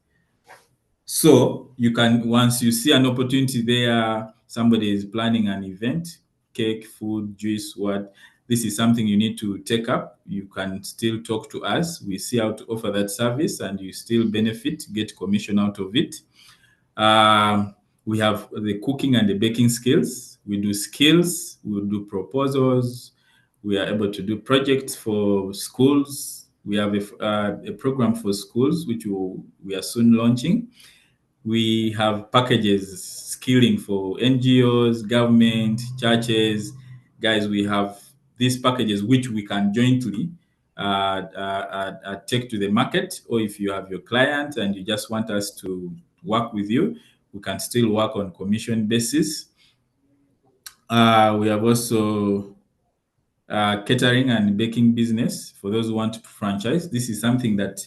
So you can, once you see an opportunity there, somebody is planning an event, cake, food, juice, what, this is something you need to take up, you can still talk to us. We see how to offer that service, and you still benefit, get commission out of it. We have the cooking and the baking skills. We do skills, we do proposals. We are able to do projects for schools. We have a program for schools, which we are soon launching. We have packages, skilling for NGOs, government, churches. Guys, we have these packages which we can jointly take to the market. Or if you have your client and you just want us to work with you, we can still work on commission basis. We have also catering and baking business for those who want to franchise. This is something that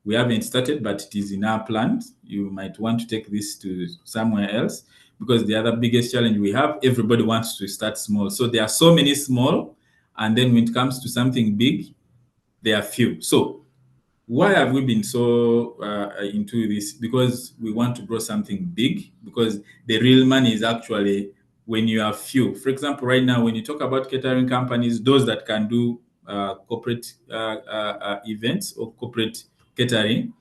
we haven't started, but it is in our plans. You might want to take this to somewhere else, because the other biggest challenge we have, everybody wants to start small. So there are so many small, and then when it comes to something big, there are few. So why have we been so into this? Because we want to grow something big, because the real money is actually when you have few. For example, right now, when you talk about catering companies, those that can do corporate events or corporate catering,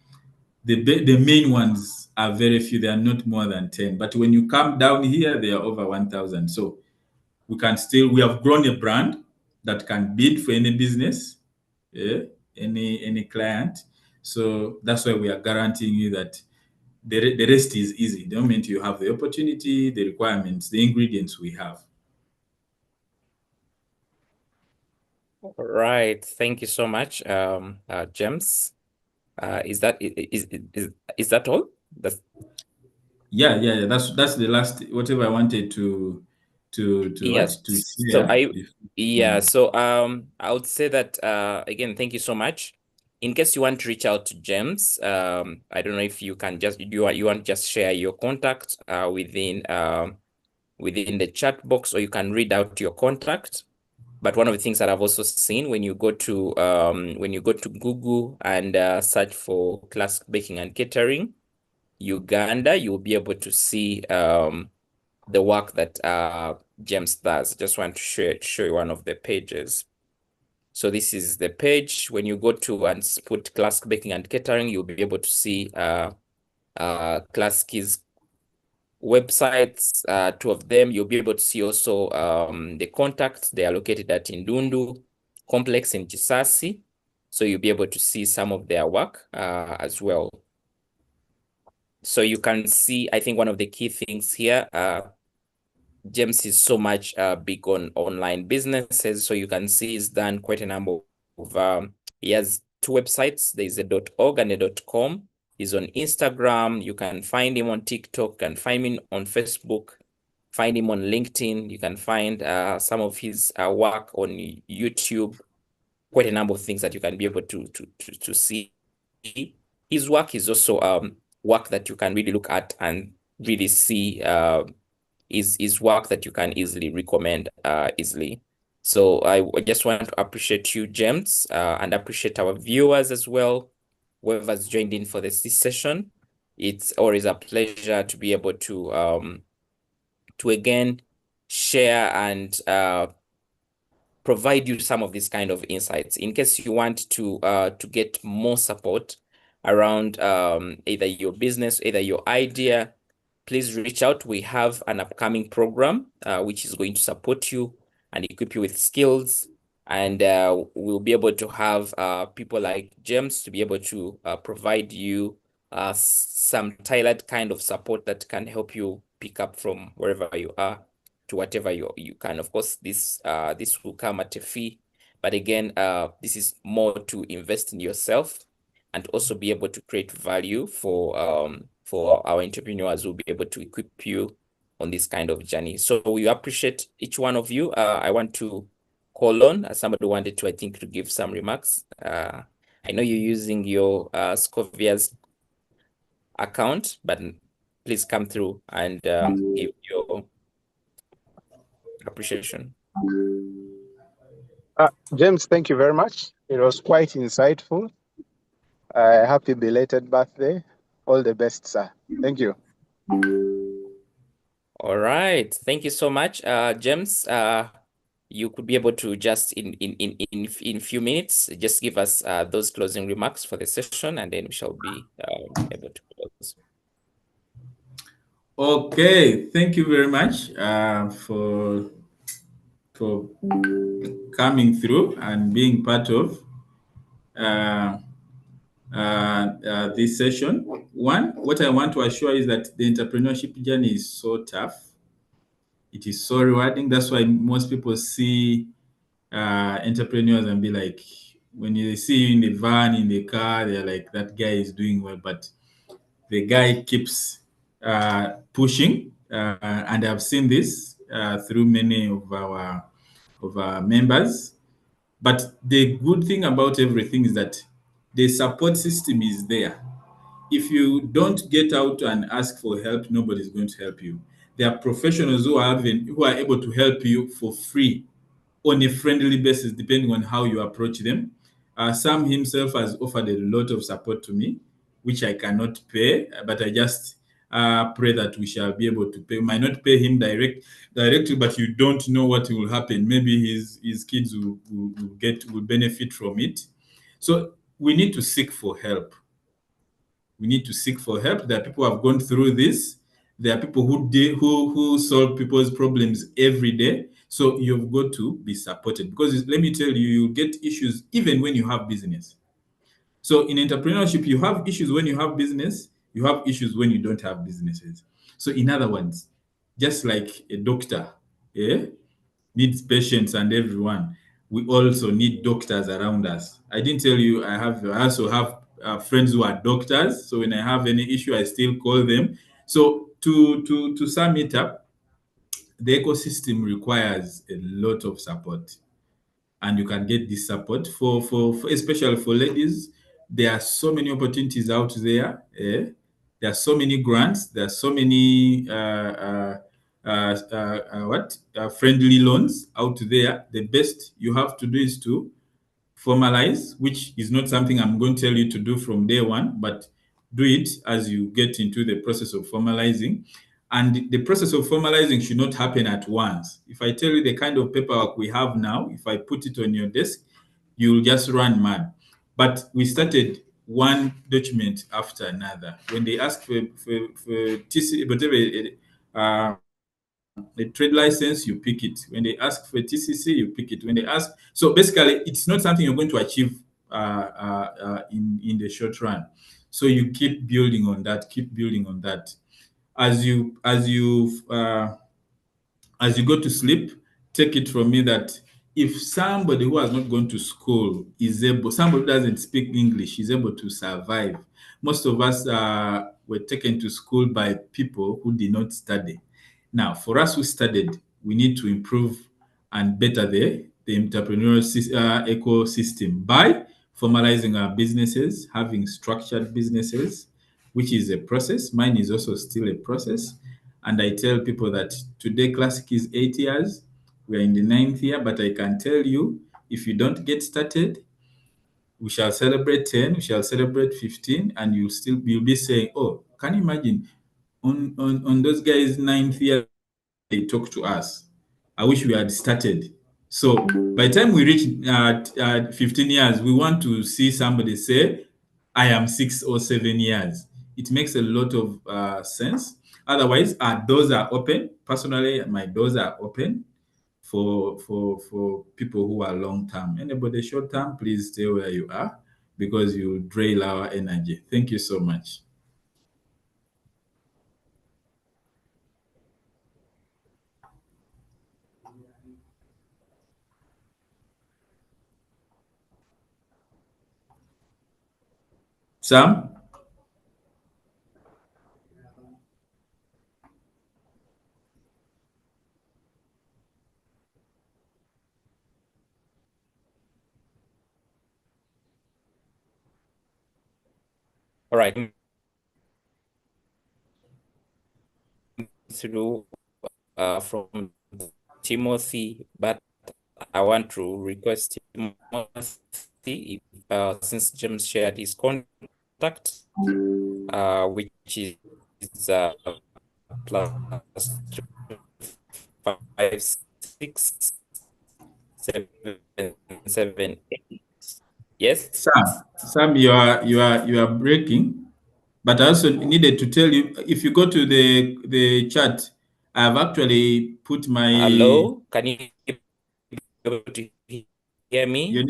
the main ones are very few. They are not more than 10. But when you come down here, they are over 1,000. So we have grown a brand that can bid for any business, any client. So that's why we are guaranteeing you that the rest is easy. The moment you have the opportunity, the requirements, the ingredients we have. All right. Thank you so much, James. Is that all? Yeah. That's the last whatever I wanted to Yes. share. So I would say that again, thank you so much. In case you want to reach out to James, I don't know if you can you want to just share your contact within the chat box, or you can read out your contact. But one of the things that I've also seen when you go to Google and search for Classic Baking and Catering Uganda, you'll be able to see the work that James does. Just want to show you one of the pages. So this is the page. When you go to and put Classic Baking and Catering, you'll be able to see Classic's websites, two of them. You'll be able to see also the contacts. They are located at Indundu Complex in Chisasi. So you'll be able to see some of their work as well. So you can see, I think one of the key things here, James is so much big on online businesses. So you can see he's done quite a number of, he has two websites. There's a .org and a .com. He's on Instagram. You can find him on TikTok. You can find him on Facebook. Find him on LinkedIn. You can find some of his work on YouTube. Quite a number of things that you can be able to see. His work is also work that you can really look at and really see is work that you can easily recommend easily. So I just want to appreciate you, James, and appreciate our viewers as well, whoever's joined in for this session. It's always a pleasure to be able to again share and provide you some of these kind of insights. In case you want to get more support around either your business, either your idea, please reach out. We have an upcoming program which is going to support you and equip you with skills. And we'll be able to have people like James to be able to provide you some tailored kind of support that can help you pick up from wherever you are to whatever you can. Of course, this will come at a fee. But again, this is more to invest in yourself and also be able to create value for our entrepreneurs who will be able to equip you on this kind of journey. So we appreciate each one of you. I want to call on somebody wanted to, I think, to give some remarks. I know you're using your Scovia's account, but please come through and give your appreciation. James, thank you very much. It was quite insightful. Happy belated birthday. All the best, sir. Thank you. All right. Thank you so much, James. you could be able to just in few minutes just give us those closing remarks for the session, and then we shall be able to close. Okay, thank you very much for coming through and being part of this session. One, what I want to assure is that the entrepreneurship journey is so tough. It is so rewarding. That's why most people see entrepreneurs and be like, when you see you in the van, in the car, they're like, that guy is doing well. But the guy keeps pushing. And I've seen this through many of our members. But the good thing about everything is that the support system is there. If you don't get out and ask for help, nobody's going to help you. There are professionals who are able to help you for free on a friendly basis, depending on how you approach them. Sam himself has offered a lot of support to me, which I cannot pay, but I just pray that we shall be able to pay. We might not pay him directly, but you don't know what will happen. Maybe his kids will benefit from it. So we need to seek for help. We need to seek for help. There are people who have gone through this. There are people who solve people's problems every day. So you've got to be supported, because let me tell you, you get issues even when you have business. So in entrepreneurship, you have issues when you have business, you have issues when you don't have businesses. So in other words, just like a doctor, yeah, needs patients and everyone, we also need doctors around us. I didn't tell you I also have friends who are doctors. So when I have any issue, I still call them. So to sum it up, the ecosystem requires a lot of support, and you can get this support for especially for ladies. There are so many opportunities out there. There are so many grants. There are so many friendly loans out there. The best you have to do is to formalize, which is not something I'm going to tell you to do from day one, but do it as you get into the process of formalizing. And the process of formalizing should not happen at once. If I tell you the kind of paperwork we have now, if I put it on your desk, you'll just run mad. But we started one document after another. When they ask for TC, whatever, a trade license, you pick it. When they ask for a TCC, you pick it. When they ask, so basically, it's not something you're going to achieve in the short run. So you keep building on that. Keep building on that. As you go to sleep, take it from me that if somebody who has not gone to school somebody who doesn't speak English is able to survive. Most of us were taken to school by people who did not study. Now, for us who studied, we need to improve and better the entrepreneurial ecosystem by formalizing our businesses, having structured businesses, which is a process. Mine is also still a process. And I tell people that today Classic is 8 years. We are in the 9th year, but I can tell you, if you don't get started, we shall celebrate 10, we shall celebrate 15, and you'll be saying, oh, can you imagine on those guys' 9th year, they talk to us. I wish we had started. So by the time we reach 15 years, we want to see somebody say, I am 6 or 7 years. It makes a lot of sense. Otherwise, our doors are open. Personally, my doors are open for people who are long term. Anybody short term, please stay where you are, because you drain our energy. Thank you so much. Sam? All right. Through from Timothy, but I want to request Timothy, since James shared his contact, which is +256 778. Yes. Sam, you are breaking. But I also needed to tell you, if you go to the chat, I've actually put my Hello, can you be able to hear me? your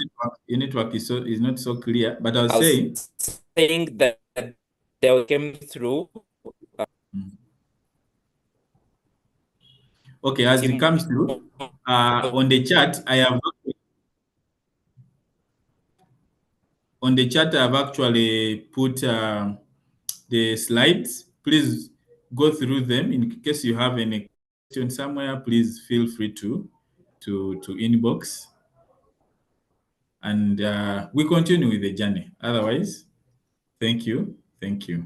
network is not so clear. But I was I was saying, saying that they came through. okay, as it comes through on the chat, I've actually put the slides. Please go through them. In case you have any question somewhere, please feel free to inbox, and we continue with the journey. Otherwise, thank you. Thank you.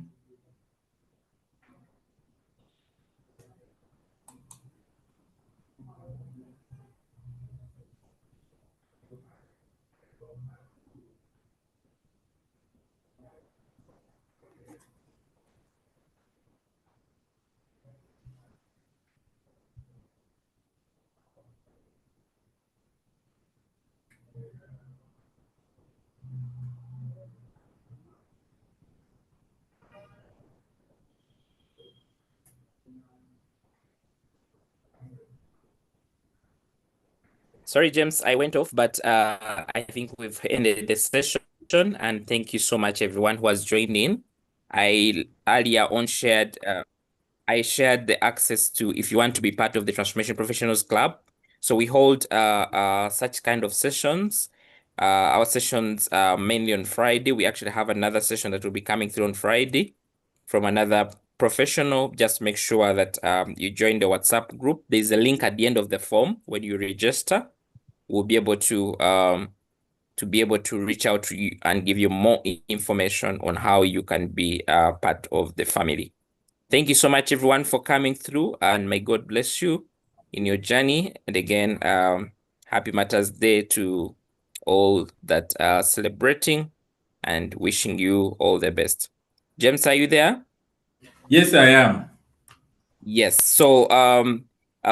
Sorry, James, I went off, but I think we've ended the session. And thank you so much, everyone who has joined in. I earlier on shared I shared the access to, if you want to be part of the Transformation Professionals Club. So we hold such kind of sessions. Our sessions are mainly on Friday. We actually have another session that will be coming through on Friday from another professional. Just make sure that you join the WhatsApp group. There's a link at the end of the form when you register. We'll be able to reach out to you and give you more information on how you can be part of the family. Thank you so much, everyone, for coming through, and may God bless you in your journey. And again, happy Mother's Day to all that are celebrating, and wishing you all the best. James, are you there? Yes, I am. Yes. So,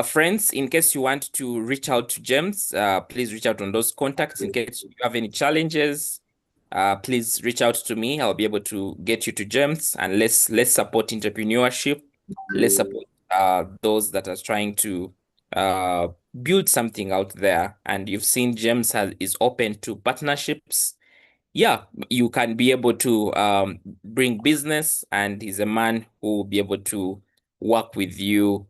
friends, in case you want to reach out to James, please reach out on those contacts. In case you have any challenges, please reach out to me. I'll be able to get you to James, and let's support entrepreneurship. Let's support those that are trying to build something out there. And you've seen James is open to partnerships. Yeah, you can be able to bring business, and he's a man who will be able to work with you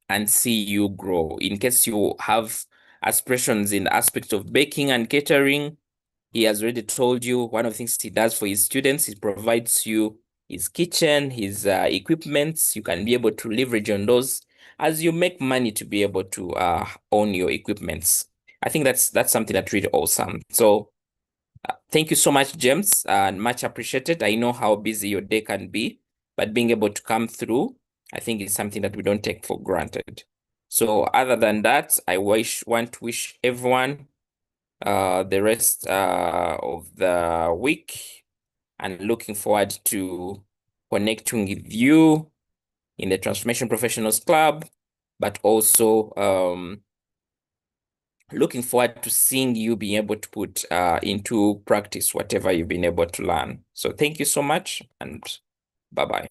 and see you grow. In case you have aspirations in the aspect of baking and catering, he has already told you one of the things he does for his students, he provides you his kitchen, his equipments. You can be able to leverage on those as you make money to be able to own your equipments. I think that's something that's really awesome. So thank you so much, James, and much appreciated. I know how busy your day can be, but being able to come through, I think is something that we don't take for granted. So other than that, I want to wish everyone the rest of the week, and looking forward to connecting with you in the Transformation Professionals Club, but also looking forward to seeing you being able to put into practice whatever you've been able to learn. So thank you so much, and bye-bye.